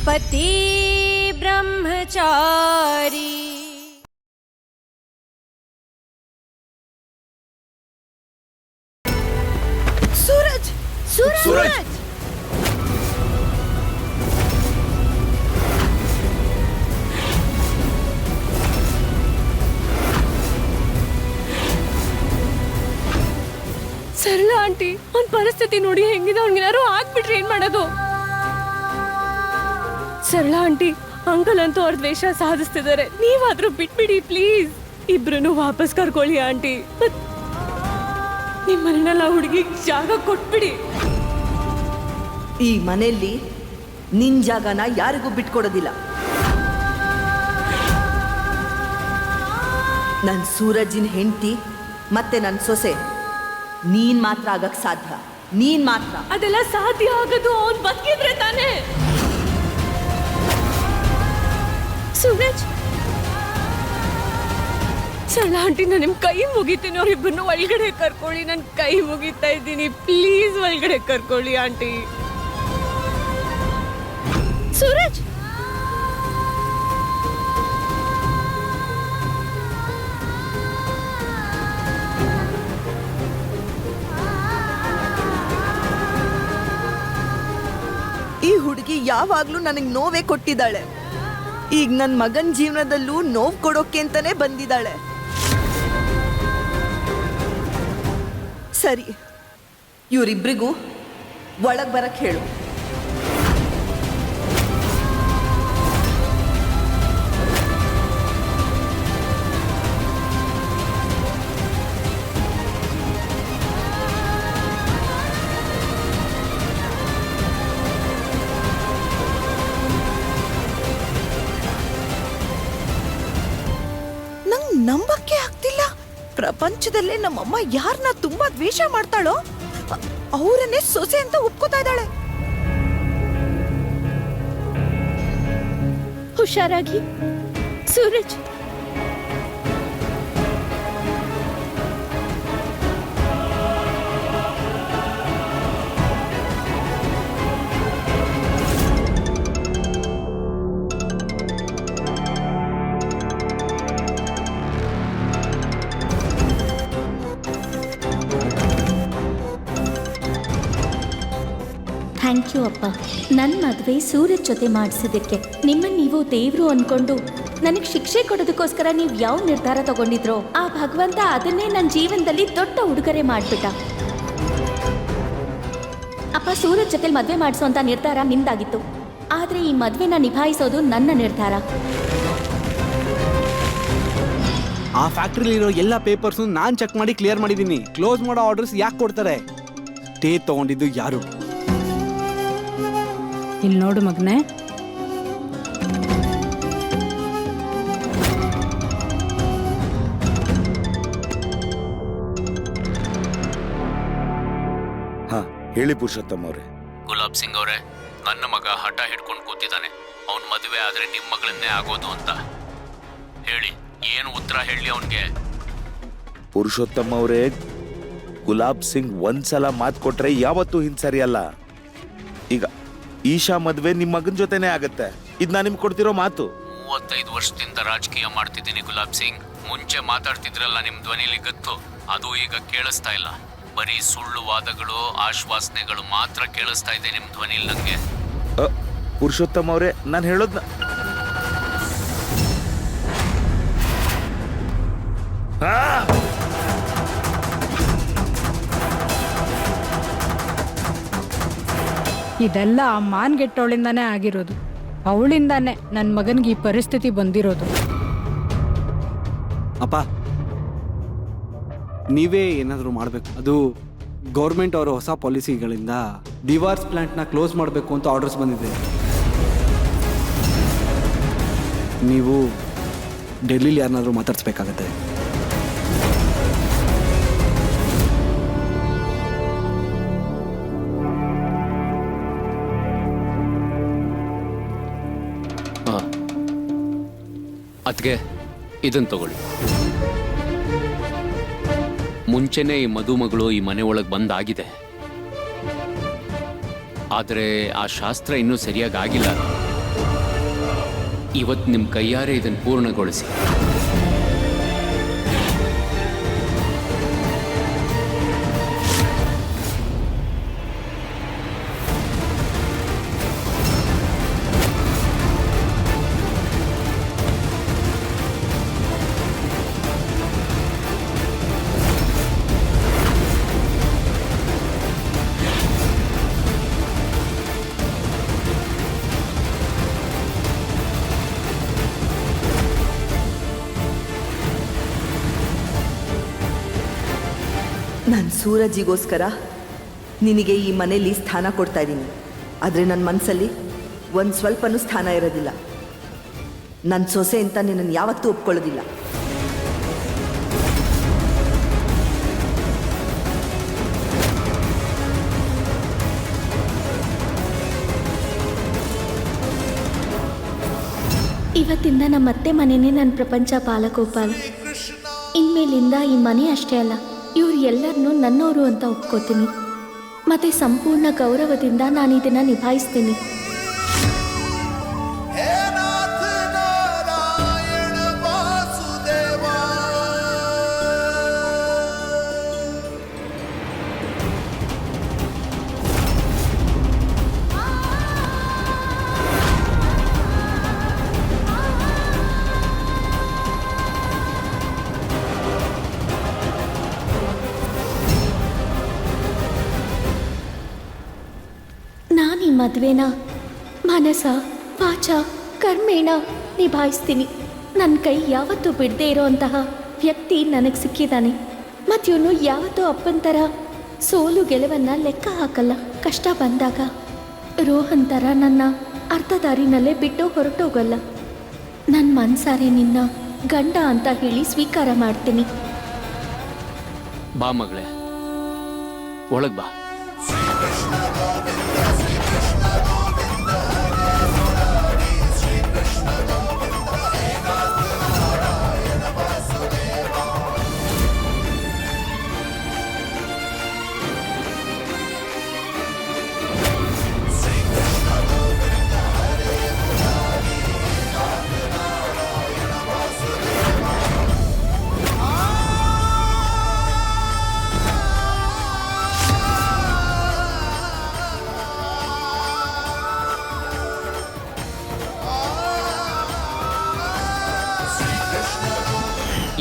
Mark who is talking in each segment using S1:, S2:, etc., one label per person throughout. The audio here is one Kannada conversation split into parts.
S1: पति ब्रह्मचारी
S2: सूरज सूरज सूरज
S1: सरला आंटी ಅವ್ನ ಪರಿಸ್ಥಿತಿ ನೋಡಿ ಹೆಂಗಿದೆ ಅವನಿಗೇನಾರು ಆಗ್ಬಿಟ್ರೆ ಏನ್ ಮಾಡೋದು सरला आंटी अंकल ಅಂತೂ ಅವ್ರ ದ್ವೇಷ ಸಾಧಿಸ್ತಿದ್ದಾರೆ ನೀವಾದ್ರೂ ಬಿಟ್ಬಿಡಿ ಪ್ಲೀಸ್ ಇಬ್ರನ್ನು ವಾಪಸ್ ಕರ್ಕೊಳ್ಳಿ ಆಂಟಿ ನಿಮ್ಮನ್ನೆಲ್ಲ ಹುಡುಗಿ ಜಾಗ ಕೊಟ್ಬಿಡಿ
S2: ಈ ಮನೆಯಲ್ಲಿ ನಿನ್ ಜಾಗನ ಯಾರಿಗೂ ಬಿಟ್ಕೊಡೋದಿಲ್ಲ ನನ್ ಸೂರಜಿನ ಹೆಂಡತಿ ಮತ್ತೆ ನನ್ ಸೊಸೆ ನೀನ್ ಮಾತ್ರ ಆಗಕ್ ಸಾಧ್ಯ ನೀನ್ ಮಾತ್ರ
S1: ಅದೆಲ್ಲ ಸಾಧ್ಯ ಆಗೋದು ಅವ್ನು ಬದುಕಿದ್ರೆ ತಾನೇ सूरज सरला आंटी ನಾನು ನಿಮ್ಮ ಕೈ ಮುಗಿತೀನಿ ಅವರಿಬ್ಬರನ್ನು ಒಳಗಡೆ ಕರ್ಕೊಳ್ಳಿ ನಾನು ಕೈ ಮುಗಿತಾ ಇದ್ದೀನಿ ಪ್ಲೀಸ್ ಒಳಗಡೆ ಕರ್ಕೊಳ್ಳಿ ಆಂಟಿ सूरज
S2: ಈ ಹುಡುಗಿ ಯಾವಾಗ್ಲೂ ನನಗೆ ನೋವೇ ಕೊಟ್ಟಿದ್ದಾಳೆ ಈಗ ನನ್ನ ಮಗನ ಜೀವನದಲ್ಲೂ ನೋವು ಕೊಡೋಕೆ ಅಂತಾನೆ ಬಂದಿದ್ದಾಳೆ ಸರಿ ಇವರಿಬ್ರಿಗೂ ಒಳಗ್ ಬರಕ್ ಹೇಳು ನಂಬಕ್ಕೆ ಆಗ್ತಿಲ್ಲ ಪ್ರಪಂಚದಲ್ಲೇ ನಮ್ಮಮ್ಮ ಯಾರನ್ನ ತುಂಬಾ ದ್ವೇಷ ಮಾಡ್ತಾಳೋ ಅವರನ್ನೇ ಸೊಸೆ ಅಂತ ಒಪ್ಕೋತಾ ಇದ್ದಾಳೆ
S1: ಹುಷಾರಾಗಿ सूरज
S3: ಥ್ಯಾಂಕ್ ಯು ಅಪ್ಪ ನನ್ನ ಮದುವೆ ಸೂರಜ್ ಜೊತೆ ಮಾಡಿಸಿದ್ದಕ್ಕೆ ನಿಮ್ಮನ್ನು ನೀವು ದೇವರು ಅಂದ್ಕೊಂಡು ನನಗೆ ಶಿಕ್ಷೆ ಕೊಡೋದಕ್ಕೋಸ್ಕರ ನೀವು ಯಾವ ನಿರ್ಧಾರ ತಗೊಂಡಿದ್ರೋ ಆ ಭಗವಂತ ಅದನ್ನೇ ನನ್ನ ಜೀವನದಲ್ಲಿ ದೊಡ್ಡ ಉಡುಗೊರೆ ಮಾಡಿಬಿಟ್ಟ ಅಪ್ಪ ಸೂರಜ್ ಜೊತೆ ಮದುವೆ ಮಾಡಿಸೋಂಥ ನಿರ್ಧಾರ ನಿಮ್ದಾಗಿತ್ತು ಆದರೆ ಈ ಮದುವೆನ ನಿಭಾಯಿಸೋದು ನನ್ನ ನಿರ್ಧಾರ
S4: ಆ ಫ್ಯಾಕ್ಟ್ರಿಲಿರೋ ಎಲ್ಲ ಪೇಪರ್ಸು ನಾನು ಚೆಕ್ ಮಾಡಿ ಕ್ಲಿಯರ್ ಮಾಡಿದ್ದೀನಿ ಕ್ಲೋಸ್ ಮಾಡೋ ಆರ್ಡರ್ಸ್ ಯಾಕೆ ಕೊಡ್ತಾರೆ ಸ್ಟೇ ತಗೊಂಡಿದ್ದು ಯಾರು
S5: ಇಲ್ಲಿ ನೋಡು ಮಗನೇ
S6: ಹಾ ಹೇಳಿ ಪುರುಷೋತ್ತಮ್ ಅವರೇ
S7: ಗುಲಾಬ್ ಸಿಂಗ್ ಅವರೇ ನನ್ನ ಮಗ ಹಠ ಹಿಡ್ಕೊಂಡು ಕೂತಿದ್ದಾನೆ ಅವನ ಮದುವೆ ಆದ್ರೆ ನಿಮ್ಮ ಮಗಳನ್ನೇ ಆಗೋದು ಅಂತ ಹೇಳಿ ಏನು ಉತ್ತರ ಹೇಳಿ ಅವನಿಗೆ
S6: ಪುರುಷೋತ್ತಮ್ ಅವರೇ ಗುಲಾಬ್ ಸಿಂಗ್ ಒಂದ್ಸಲ ಮಾತು ಕೊಟ್ರೆ ಯಾವತ್ತೂ ಹಿಂಸರಿಯಲ್ಲ ಈಗ ಈಶಾ ಮದ್ವೆ ನಿಮ್ಮ ಮಗನ ಜೊತೆನೇ ಆಗತ್ತೆ ಇದು ನಾನು ನಿಮ್ಗೆ ಕೊಡ್ತಿರೋ ಮಾತು
S7: 35 ವರ್ಷದಿಂದ ರಾಜಕೀಯ ಮಾಡ್ತಿದ್ದೀನಿ ಗುಲಾಬ್ ಸಿಂಗ್ ಮುಂಚೆ ಮಾತಾಡ್ತಿದ್ರಲ್ಲ ನಿಮ್ಮ ಧ್ವನಿಲಿ ಗತ್ತು ಅದು ಈಗ ಕೇಳಿಸ್ತಾ ಇಲ್ಲ ಬರೀ ಸುಳ್ಳು ವಾದಗಳು ಆಶ್ವಾಸನೆಗಳು ಮಾತ್ರ ಕೇಳಿಸ್ತಾ ಇದೆ ನಿಮ್ಮ ಧ್ವನಿಲಿ ನಂಗೆ
S6: ಪುರುಷೋತ್ತಮ್ ಅವರೇ ನಾನು ಹೇಳೋದ್ನ
S5: ಇದೆಲ್ಲ ಆ ಮಾನ್ಗೆಟ್ಟವಳಿಂದಾನೇ ಆಗಿರೋದು ಅವಳಿಂದಾನೇ ನನ್ನ ಮಗನಿಗೆ ಈ ಪರಿಸ್ಥಿತಿ ಬಂದಿರೋದು
S4: ಅಪ್ಪ ನೀವೇ ಏನಾದರೂ ಮಾಡಬೇಕು ಅದು ಗೌರ್ಮೆಂಟ್ ಅವರ ಹೊಸ ಪಾಲಿಸಿಗಳಿಂದ ಡಿವಾರ್ಸ್ ಪ್ಲಾಂಟ್ನ ಕ್ಲೋಸ್ ಮಾಡಬೇಕು ಅಂತ ಆರ್ಡರ್ಸ್ ಬಂದಿದೆ ನೀವು ಡೆಲ್ಲಿಲಿ ಯಾರನ್ನಾದರೂ ಮಾತಾಡಿಸ್ಬೇಕಾಗತ್ತೆ
S7: ಅದಕ್ಕೆ ಇದನ್ನು ತಗೊಳ್ಳಿ ಮುಂಚೆನೇ ಈ ಮದುಮಗಳು ಈ ಮನೆ ಒಳಗೆ ಬಂದಾಗಿದೆ ಆದರೆ ಆ ಶಾಸ್ತ್ರ ಇನ್ನೂ ಸರಿಯಾಗಿ ಆಗಿಲ್ಲ ಇವತ್ತು ನಿಮ್ಮ ಕೈಯಾರೆ ಇದನ್ನು ಪೂರ್ಣಗೊಳಿಸಿ.
S2: ನಾನು ಸೂರಜಿಗೋಸ್ಕರ ನಿನಗೆ ಈ ಮನೇಲಿ ಸ್ಥಾನ ಕೊಡ್ತಾ ಇದ್ದೀನಿ. ಆದರೆ ನನ್ನ ಮನಸ್ಸಲ್ಲಿ ಒಂದು ಸ್ವಲ್ಪನೂ ಸ್ಥಾನ ಇರೋದಿಲ್ಲ. ನನ್ನ ಸೊಸೆ ಅಂತ ನಿನ್ನನ್ನು ಯಾವತ್ತೂ ಒಪ್ಕೊಳ್ಳೋದಿಲ್ಲ.
S3: ಇವತ್ತಿಂದ ನಮ್ಮ ಅತ್ತೆ ಮನೆಯೇ ನನ್ನ ಪ್ರಪಂಚ ಬಾಲಗೋಪಾಲ್. ಇನ್ಮೇಲಿಂದ ಈ ಮನೆ ಅಷ್ಟೇ ಅಲ್ಲ, ಇವ್ರು ಎಲ್ಲರನ್ನೂ ನನ್ನವರು ಅಂತ ಒಪ್ಕೋತೀನಿ. ಮತ್ತೆ ಸಂಪೂರ್ಣ ಗೌರವದಿಂದ ನಾನು ಇದನ್ನು ನಿಭಾಯಿಸ್ತೀನಿ. ನಾನು ಈ ಮದುವೆನ ಮನಸ ವಾಚ ಕರ್ಮೇಣ ನಿಭಾಯಿಸ್ತೀನಿ. ನನ್ನ ಕೈ ಯಾವತ್ತೂ ಬಿಡದೇ ಇರೋಂತಹ ವ್ಯಕ್ತಿ ನನಗೆ ಸಿಕ್ಕಿದ್ದಾನೆ. ಮತ್ತು ಇವನು ಯಾವತ್ತೂ ಅಪ್ಪನ ಥರ ಸೋಲು ಗೆಲುವನ್ನು ಲೆಕ್ಕ ಹಾಕಲ್ಲ. ಕಷ್ಟ ಬಂದಾಗ ರೋಹನ್ ಥರ ನನ್ನ ಅರ್ಧ ದಾರಿನಲ್ಲೇ ಬಿಟ್ಟು ಹೊರಟೋಗಲ್ಲ. ನನ್ನ ಮನಸಾರೆ ನಿನ್ನ ಗಂಡ ಅಂತ ಹೇಳಿ ಸ್ವೀಕಾರ ಮಾಡ್ತೀನಿ.
S7: ಬಾ ಮಗಳೇ, ಒಳಗೆ ಬಾ.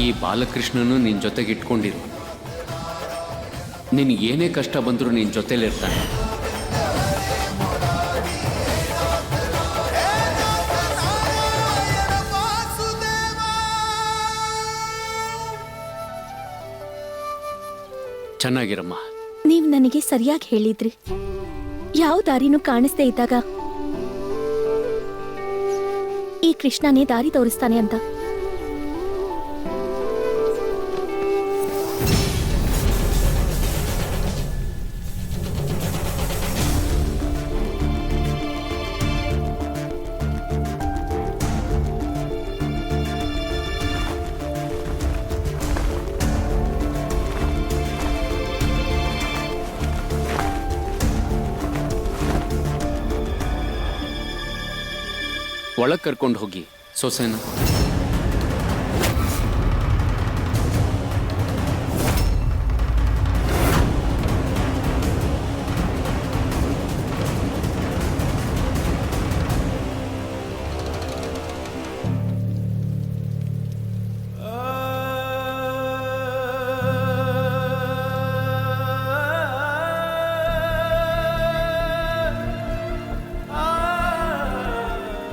S7: ಈ ಬಾಲಕೃಷ್ಣನು ನಿನ್ನ ಜೊತೆಗೆ ಇಟ್ಕೊಂಡಿರು. ನಿನಗೇನೇ ಕಷ್ಟ ಬಂದರೂ ನಿನ್ನ ಜೊತೆಲಿರ್ತಾನೆ. ಚೆನ್ನಾಗಿರಮ್ಮ.
S3: ನೀವು ನನಗೆ ಸರಿಯಾಗಿ ಹೇಳಿದ್ರಿ. ಯಾವ ದಾರಿನೂ ಕಾಣಿಸ್ದೇ ಇದ್ದಾಗ ಈ ಕೃಷ್ಣನೇ ದಾರಿ ತೋರಿಸ್ತಾನೆ ಅಂತ.
S7: ಒಳಗೆ ಕರ್ಕೊಂಡು ಹೋಗಿ ಸೊಸೆನ.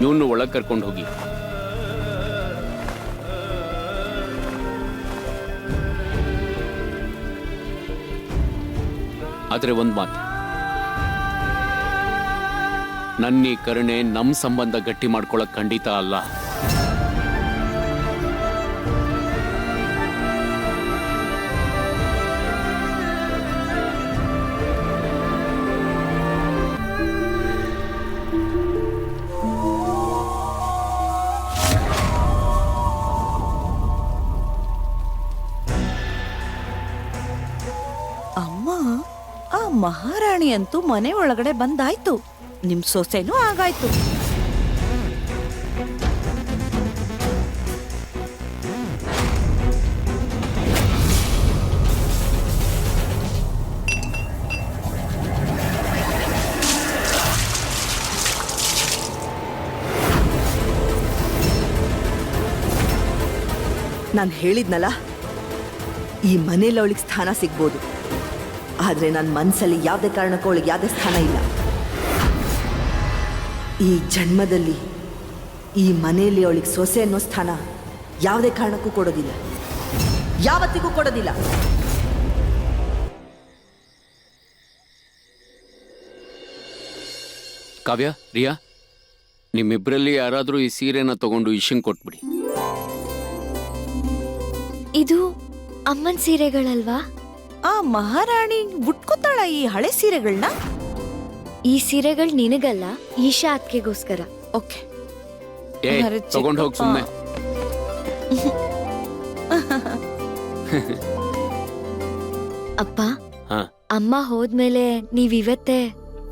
S7: ಇವನು ಒಳಗೆ ಕರ್ಕೊಂಡು ಹೋಗಿ. ಆದ್ರೆ ಒಂದು ಮಾತು, ನನ್ನ ಈ ಕರುಣೆ ನಮ್ಮ ಸಂಬಂಧ ಗಟ್ಟಿ ಮಾಡ್ಕೊಳಕ್ ಖಂಡಿತ ಅಲ್ಲ.
S8: ಆ ಮಹಾರಾಣಿ ಅಂತೂ ಮನೆ ಒಳಗಡೆ ಬಂದಾಯ್ತು. ನಿಮ್ ಸೊಸೆನೂ ಆಗಾಯ್ತು.
S2: ನಾನು ಹೇಳಿದ್ನಲ್ಲ, ಈ ಮನೇಲಿ ಅವಳಿಗೆ ಸ್ಥಾನ ಸಿಗ್ಬೋದು, ಆದರೆ ನನ್ನ ಮನಸ್ಸಲ್ಲಿ ಯಾವುದೇ ಕಾರಣಕ್ಕೂ ಅವಳಿಗೆ ಯಾವುದೇ ಸ್ಥಾನ ಇಲ್ಲ. ಈ ಜನ್ಮದಲ್ಲಿ ಈ ಮನೆಯಲ್ಲಿ ಅವಳಿಗೆ ಸೊಸೆ ಅನ್ನೋ ಸ್ಥಾನ ಯಾವುದೇ ಕಾರಣಕ್ಕೂ ಕೊಡೋದಿಲ್ಲ, ಯಾವತ್ತಿಗೂ ಕೊಡೋದಿಲ್ಲ.
S7: ಕಾವ್ಯ, ರಿಯಾ, ನಿಮ್ಮಿಬ್ಬರಲ್ಲಿ ಯಾರಾದರೂ ಈ ಸೀರೆನ ತಗೊಂಡು ಇಶಂಗ್ ಕೊಟ್ಬಿಡಿ.
S9: ಇದು ಅಮ್ಮನ್ ಸೀರೆಗಳಲ್ವಾ?
S8: ಆ ಮಹಾರಾಣಿ ಉಟ್ಕೋತಾಳ ಈ ಹಳೆ ಸೀರೆಗಳನ್ನ?
S9: ಈ ಸೀರೆಗಳು ನಿನಗಲ್ಲ, ಈಶಾ ಅತ್ಗೆಗೋಸ್ಕರ.
S8: ಓಕೆ,
S7: ಏ, ತಗೊಂಡು ಹೋಗಿ ಸುಮ್ಮನೆ.
S9: ಅಪ್ಪ,
S7: ಹಾ,
S9: ಅಮ್ಮ ಹೋದ್ಮೇಲೆ ನೀವಿವತ್ತೇ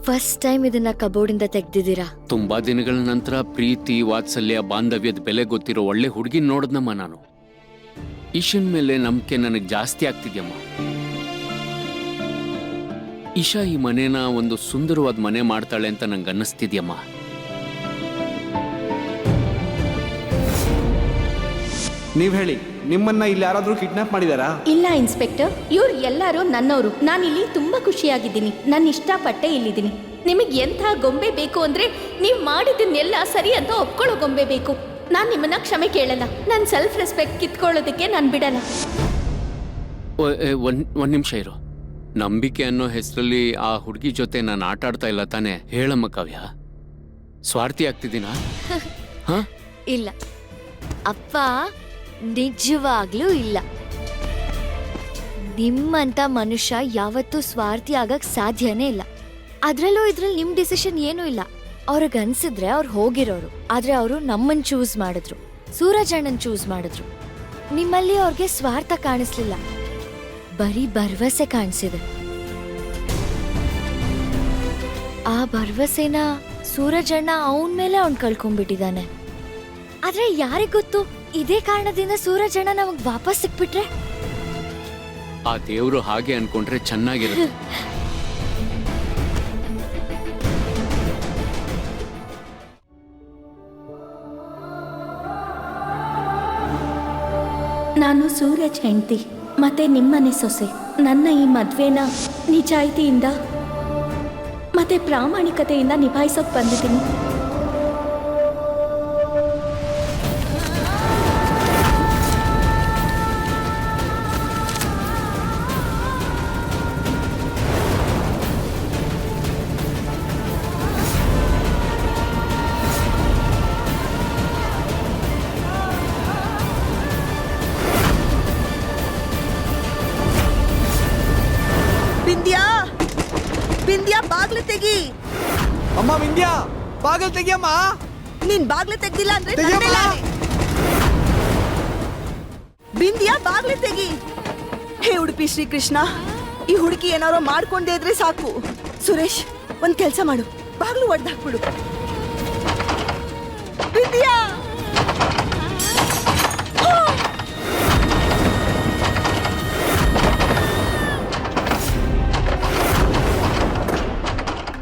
S9: ಫಸ್ಟ್ ಟೈಮ್ ಇದನ್ನ ಕಬೋರ್ಡಿಂದ ತೆಗ್ದಿದ್ದೀರಾ.
S7: ತುಂಬಾ ದಿನಗಳ ನಂತರ ಪ್ರೀತಿ, ವಾತ್ಸಲ್ಯ, ಬಾಂಧವ್ಯದ ಬೆಲೆ ಗೊತ್ತಿರೋ ಒಳ್ಳೆ ಹುಡುಗಿ ನೋಡಿದ್ನಮ್ಮ ನಾನು. ಈಶನ್ ಮೇಲೆ ನಂಬಿಕೆ ನನಗೆ ಜಾಸ್ತಿ ಆಗ್ತಿದ್ಯಮ್ಮ. ಈಶಾ ಈ ಮನೇನ ಒಂದು ಸುಂದರವಾದ ಮನೆ ಮಾಡ್ತಾಳೆ ಅಂತ ನಂಗೆ ಅನ್ನಿಸ್ತಿದ್ಯಮ್ಮ.
S4: ನೀವ್ ಹೇಳಿ, ನಿಮ್ಮನ್ನ ಇಲ್ಲಿ ಯಾರಾದ್ರೂ ಕಿಡ್ನಾಪ್ ಮಾಡಿದಾರಾ?
S3: ಇಲ್ಲ ಇನ್ಸ್ಪೆಕ್ಟರ್, ಇವ್ರು ಎಲ್ಲರೂ ನನ್ನವರು. ನಾನಿಲ್ಲಿ ತುಂಬಾ ಖುಷಿಯಾಗಿದ್ದೀನಿ. ನಾನು ಇಷ್ಟಪಟ್ಟೆ ಇಲ್ಲಿದ್ದೀನಿ. ನಿಮಗೆ ಎಂಥ ಗೊಂಬೆ ಬೇಕು ಅಂದ್ರೆ ನೀವು ಮಾಡಿದ್ದನ್ನೆಲ್ಲ ಸರಿ ಅಂತ ಒಪ್ಕೊಳ್ಳೋ ಗೊಂಬೆ ಬೇಕು. ನಾನು ನಿಮ್ಮನ್ನ ಕ್ಷಮೆ ಕೇಳಲ್ಲ. ನನ್ನ ಸೆಲ್ಫ್ ರೆಸ್ಪೆಕ್ಟ್ ಕಿತ್ಕೊಳ್ಳೋದಕ್ಕೆ ನಾನು ಬಿಡಲ್ಲ.
S7: ಒಂದ್ ನಿಮಿಷ ಇರು. ನಂಬಿಕೆ ಅನ್ನೋ ಹೆಸರಲ್ಲಿ ಆ ಹುಡುಗಿ ಜೊತೆ ನಾನು ಆಟ ಆಡ್ತಾ ಇಲ್ಲ ತಾನೆ? ಹೇಳಮ್ಮ ಕಾವ್ಯ, ಸ್ವಾರ್ಥಿ ಆಗ್ತಿದ್ದೀನಾ? ಹ?
S9: ಇಲ್ಲ ಅಪ್ಪ, ನಿಜವಾಗ್ಲೂ ಇಲ್ಲ. ನಿಮ್ಮಂತ ಮನುಷ್ಯ ಯಾವತ್ತೂ ಸ್ವಾರ್ಥಿ ಆಗಕ್ ಸಾಧ್ಯನೇ ಇಲ್ಲ. ಅದ್ರಲ್ಲೂ ಇದ್ರಲ್ಲಿ ನಿಮ್ ಡಿಸಿಷನ್ ಏನೂ ಇಲ್ಲ. ಅವ್ರಿಗೆ ಅನ್ಸಿದ್ರೆ ಅವ್ರು ಹೋಗಿರೋರು, ಆದ್ರೆ ಅವರು ನಮ್ಮನ್ ಚೂಸ್ ಮಾಡಿದ್ರು, ಸೂರಜ್ ಅಣ್ಣನ್ ಚೂಸ್ ಮಾಡಿದ್ರು. ನಿಮ್ಮಲ್ಲಿ ಅವ್ರಿಗೆ ಸ್ವಾರ್ಥ ಕಾಣಿಸ್ಲಿಲ್ಲ, ಬರೀ ಭರವಸೆ ಕಾಣಿಸಿದೆ. ಆ ಭರವಸೆನ ಸೂರಜ್ ಅಣ್ಣ ಅವನ್ ಮೇಲೆ ಅವ್ನ್ ಕಳ್ಕೊಂಡ್ಬಿಟ್ಟಿದ್ದಾನೆ. ಆದ್ರೆ ಯಾರಿಗ್ ಗೊತ್ತು, ಇದೇ ಕಾರಣದಿಂದ ಸೂರಜ್ ಅಣ್ಣ ನಮಗ್ ವಾಪಸ್ ಸಿಕ್ಬಿಟ್ರೆ?
S7: ಆ ದೇವ್ರು ಹಾಗೆ ಅನ್ಕೊಂಡ್ರೆ ಚೆನ್ನಾಗಿರುತ್ತೆ.
S3: ನಾನು ಸೂರಜ್ ಹೆಂಡತಿ ಮತ್ತೆ ನಿಮ್ಮನೆ ಸೊಸೆ. ನನ್ನ ಈ ಮದ್ವೆನ ನಿಜಾಯಿತಿಯಿಂದ ಮತ್ತೆ ಪ್ರಾಮಾಣಿಕತೆಯಿಂದ ನಿಭಾಯಿಸೋಕ್ ಬಂದಿದ್ದೀನಿ.
S2: ಬಿಂದ್ಯಾ, ಬಿಂದ್ಯಾ, ಬಾಗ್ಲು ತೆಗಿ.
S4: ಅಮ್ಮ ವಿಂದ್ಯಾ, ಬಾಗಲ್ ತೆಗಿಯಮ್ಮ.
S2: ನೀನ್ ಬಾಗ್ಲು ತೆಗ್ದಿಲ್ಲ ಅಂದ್ರೆ
S4: ತೆಗಿಯಮ್ಮ.
S2: ನನ್ನೇ ಲಾರಿ. ಬಿಂದ್ಯಾ, ಬಾಗ್ಲು ತೆಗಿ. ಹೇ ಉಡುಪಿ ಶ್ರೀಕೃಷ್ಣ, ಈ ಹುಡುಗಿ ಏನಾರೋ ಮಾಡ್ಕೊಂಡೇ ಇದ್ರೆ ಸಾಕು. ಸುರೇಶ್, ಒಂದ್ ಕೆಲ್ಸ ಮಾಡು, ಬಾಗ್ಲು ಒಡ್ದಾಕ್ಬಿಡು. ಬಿಂದ್ಯಾ,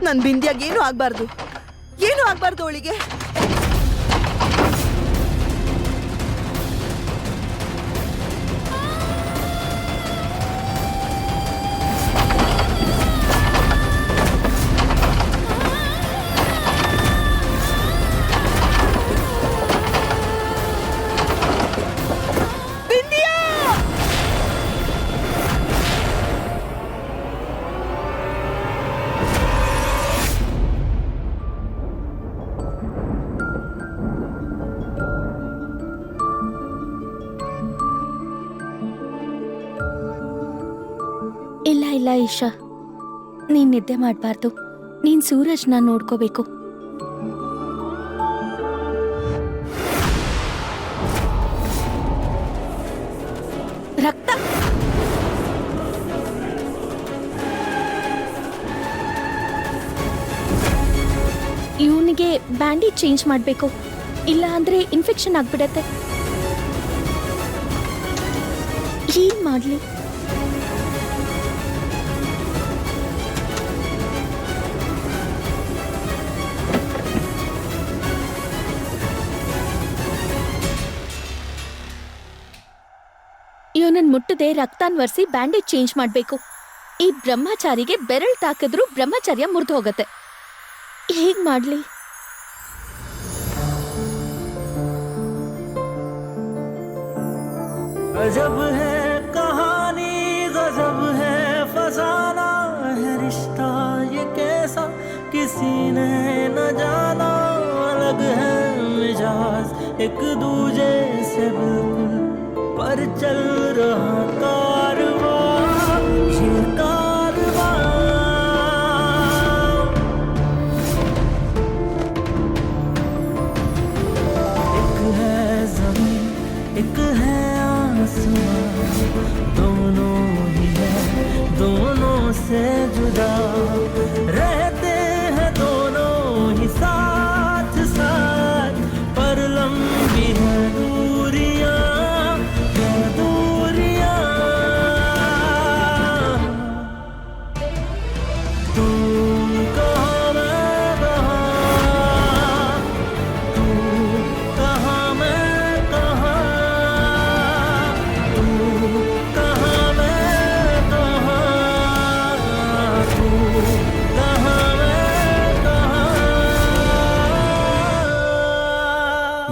S2: ನನ್ ಬಿಂದ್ಯಾಗ ಏನು ಆಗ್ಬಾರ್ದು, ಏನು ಆಗ್ಬಾರ್ದು ಅವಳಿಗೆ.
S3: ಇಲ್ಲ ಇಲ್ಲ ಈಶಾ, ನೀನ್ ನಿದ್ದೆ ಮಾಡಬಾರ್ದು. ನೀನ್ ಸೂರಜ್ನ ನೋಡ್ಕೋಬೇಕು. ರಕ್ತ ಇವನಿಗೆ ಬ್ಯಾಂಡೇಜ್ ಚೇಂಜ್ ಮಾಡಬೇಕು, ಇಲ್ಲ ಅಂದ್ರೆ ಇನ್ಫೆಕ್ಷನ್ ಆಗ್ಬಿಡತ್ತೆ. ಏನ್ ಮಾಡ್ಲಿ? ಇವನನ್ ಮುಟ್ಟದೆ ರಕ್ತಾನ್ ಒರೆಸಿ ಬ್ಯಾಂಡೇಜ್ ಚೇಂಜ್ ಮಾಡ್ಬೇಕು. ಈ ಬ್ರಹ್ಮಚಾರಿಗೆ ಬೆರಳ್ ತಾಕಿದ್ರು ಬ್ರಹ್ಮಚರ್ಯ ಮುರಿದು ಹೋಗತ್ತೆ. ಹೇಗ್ ಮಾಡ್ಲಿ?
S10: गजब है कहानी, गजब है फसाना है रिश्ता ये कैसा किसी ने न जाना। अलग है मिजाज एक दूजे से बिल्कुल, पर चल रहा कारवां ये कारवां। एक है ज़मीन एक है दोनों ही है दोनों से जुदा, रहते हैं दोनों ही साथ साथ, पर लंबी है दूरियां दूरियां। तू कहाँ मैं कहाँ, तू कहाँ मैं कहाँ,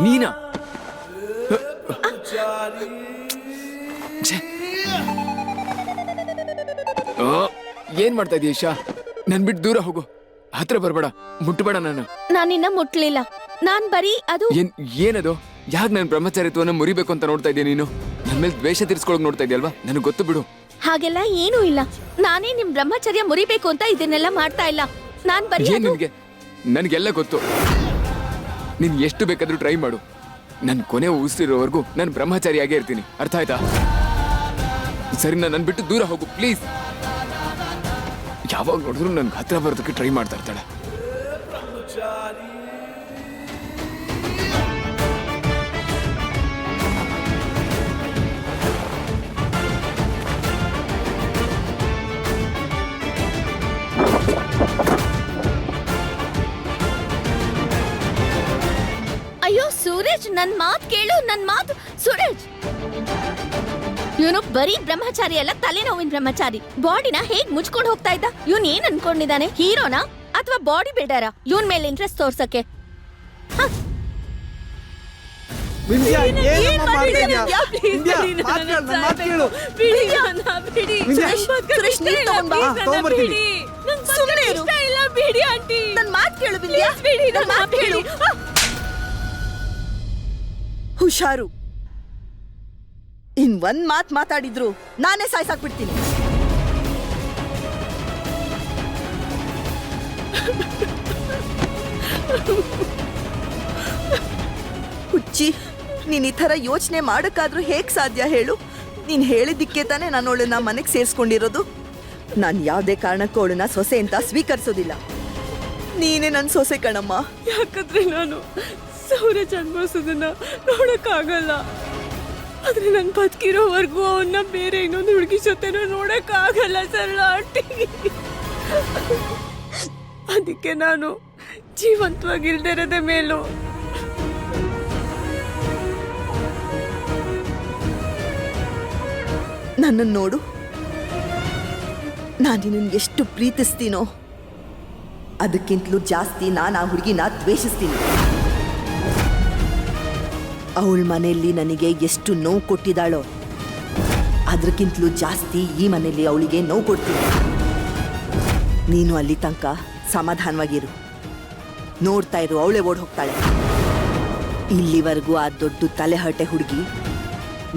S11: ನೀನಾ? ಏನ್ ಮಾಡ್ತಾ ಇದೀಯ ಈಶಾ? ನನ್ ಬಿಟ್ಟು ದೂರ ಹೋಗು, ಹತ್ರ ಬರ್ಬೇಡ, ಮುಟ್ಬೇಡ ನನ್ನ.
S3: ನಾನಿನ್ನ ಮುಟ್ಲಿಲ್ಲ, ನಾನ್ ಬರೀ ಅದು
S11: ಏನದು? ಯಾಕೆ ನನ್ ಬ್ರಹ್ಮಚಾರಿತ್ವನ ಮುರಿಬೇಕು ಅಂತ ನೋಡ್ತಾ ಇದೀಯ ನೀನು? ನನ್ ಮೇಲೆ ದ್ವೇಷ ತೀರ್ಸ್ಕೊಳಕ್ ನೋಡ್ತಾ ಇದೆಯಲ್ವಾ? ನನಗೆ ಗೊತ್ತು ಬಿಡು.
S3: ಹಾಗೆಲ್ಲ ಏನೂ ಇಲ್ಲ. ನಾನೇ ನಿಮ್ ಬ್ರಹ್ಮಚರ್ಯ ಮುರಿಬೇಕು ಅಂತ ಇದನ್ನೆಲ್ಲ ಮಾಡ್ತಾ ಇಲ್ಲ. ನಾನ್ ಬರೀ
S11: ಏನ್ ನಿನ್ಗೆ? ನನ್ಗೆಲ್ಲ ಗೊತ್ತು. ನೀನ್ ಎಷ್ಟು ಬೇಕಾದ್ರೂ ಟ್ರೈ ಮಾಡು, ನನ್ ಕೊನೆ ಉಸಿರಿರೋವರೆಗೂ ನಾನು ಬ್ರಹ್ಮಚಾರಿಯಾಗೇ ಇರ್ತೀನಿ. ಅರ್ಥ ಆಯ್ತಾ? ಸರಿ, ನನ್ ಬಿಟ್ಟು ದೂರ ಹೋಗು ಪ್ಲೀಸ್. ಯಾವಾಗ ನೋಡಿದ್ರು ನನ್ಗೆ ಹತ್ರ ಬರೋದಕ್ಕೆ ಟ್ರೈ ಮಾಡ್ತಾ ಇರ್ತಾಳೆ.
S3: ಅಯ್ಯೋ ಸೂರಜ್, ನನ್ ಮಾತ್ ಕೇಳು, ನನ್ ಮಾತು. ಸೂರಜ್, ಇವನು ಬರೀ ಬ್ರಹ್ಮಚಾರಿ ಅಲ್ಲ, ತಲೆನೋವಿನ ಬ್ರಹ್ಮಚಾರಿ. ಬಾಡಿನ ಹೇಗ್ ಮುಚ್ಕೊಂಡು ಹೋಗ್ತಾ ಇದ್ದ. ಇವನ್ ಏನ್ ಅನ್ಕೊಂಡಿದ್ದಾನೆ? ಹೀರೋನಾ ಅಥವಾ ಬಾಡಿ ಬಿಲ್ಡರಾ ಇವನ್ ಮೇಲೆ ಇಂಟ್ರೆಸ್ಟ್ ತೋರ್ಸಕ್ಕೆ?
S2: ಹುಷಾರು, ಇನ್ ಒಂದ್ ಮಾತ್ ಮಾತಾಡಿದ್ರು ನಾನೇ ಸಾಯ್ಸಾಕ್ಬಿಡ್ತೀನಿ. ಹುಚ್ಚಿ, ನೀನ್ ಈ ತರ ಯೋಚನೆ ಮಾಡಕ್ಕಾದ್ರೂ ಹೇಗ್ ಸಾಧ್ಯ ಹೇಳು? ನೀನ್ ಹೇಳಿದ್ದಕ್ಕೆ ತಾನೇ ನಾನು ಅವಳನ್ನ ಮನೆಗ್ ಸೇರ್ಸ್ಕೊಂಡಿರೋದು. ನಾನ್ ಯಾವ್ದೇ ಕಾರಣಕ್ಕೂ ಅವಳನ್ನ ಸೊಸೆ ಅಂತ ಸ್ವೀಕರಿಸೋದಿಲ್ಲ. ನೀನೇ ನನ್ ಸೊಸೆ ಕಣಮ್ಮ.
S1: ಯಾಕಂದ್ರೆ ನಾನು ಸೂರಜ್ ಅನ್ಭವಿಸೋದನ್ನ ನೋಡಕ್ಕಾಗಲ್ಲ. ಆದ್ರೆ ನನ್ ಬದುಕಿರೋವರೆಗೂ ಅವನ್ನ ಬೇರೆ ಇನ್ನೊಂದು ಹುಡುಗಿ ಜೊತೆನೂ ನೋಡಕ್ಕಾಗಲ್ಲ ಸರಳ ಆಂಟಿ. ಅದಕ್ಕೆ ನಾನು ಜೀವಂತವಾಗಿಲ್ದಿರೋದ ಮೇಲೂ
S2: ನನ್ನನ್ನು ನೋಡು, ನಾನು ನಿನ್ನ ಎಷ್ಟು ಪ್ರೀತಿಸ್ತೀನೋ ಅದಕ್ಕಿಂತಲೂ ಜಾಸ್ತಿ ನಾನು ಆ ಹುಡುಗಿನ ದ್ವೇಷಿಸ್ತೀನಿ. ಅವಳ ಮನೆಯಲ್ಲಿ ನನಗೆ ಎಷ್ಟು ನೋವು ಕೊಟ್ಟಿದ್ದಾಳೋ ಅದಕ್ಕಿಂತಲೂ ಜಾಸ್ತಿ ಈ ಮನೆಯಲ್ಲಿ ಅವಳಿಗೆ ನೋವು ಕೊಡ್ತೀನಿ. ನೀನು ಅಲ್ಲಿ ತನಕ ಸಮಾಧಾನವಾಗಿರು, ನೋಡ್ತಾ ಇರು, ಅವಳೇ ಓಡ್ ಹೋಗ್ತಾಳೆ. ಇಲ್ಲಿವರೆಗೂ ಆ ದೊಡ್ಡ ತಲೆಹರಟೆ ಹುಡುಗಿ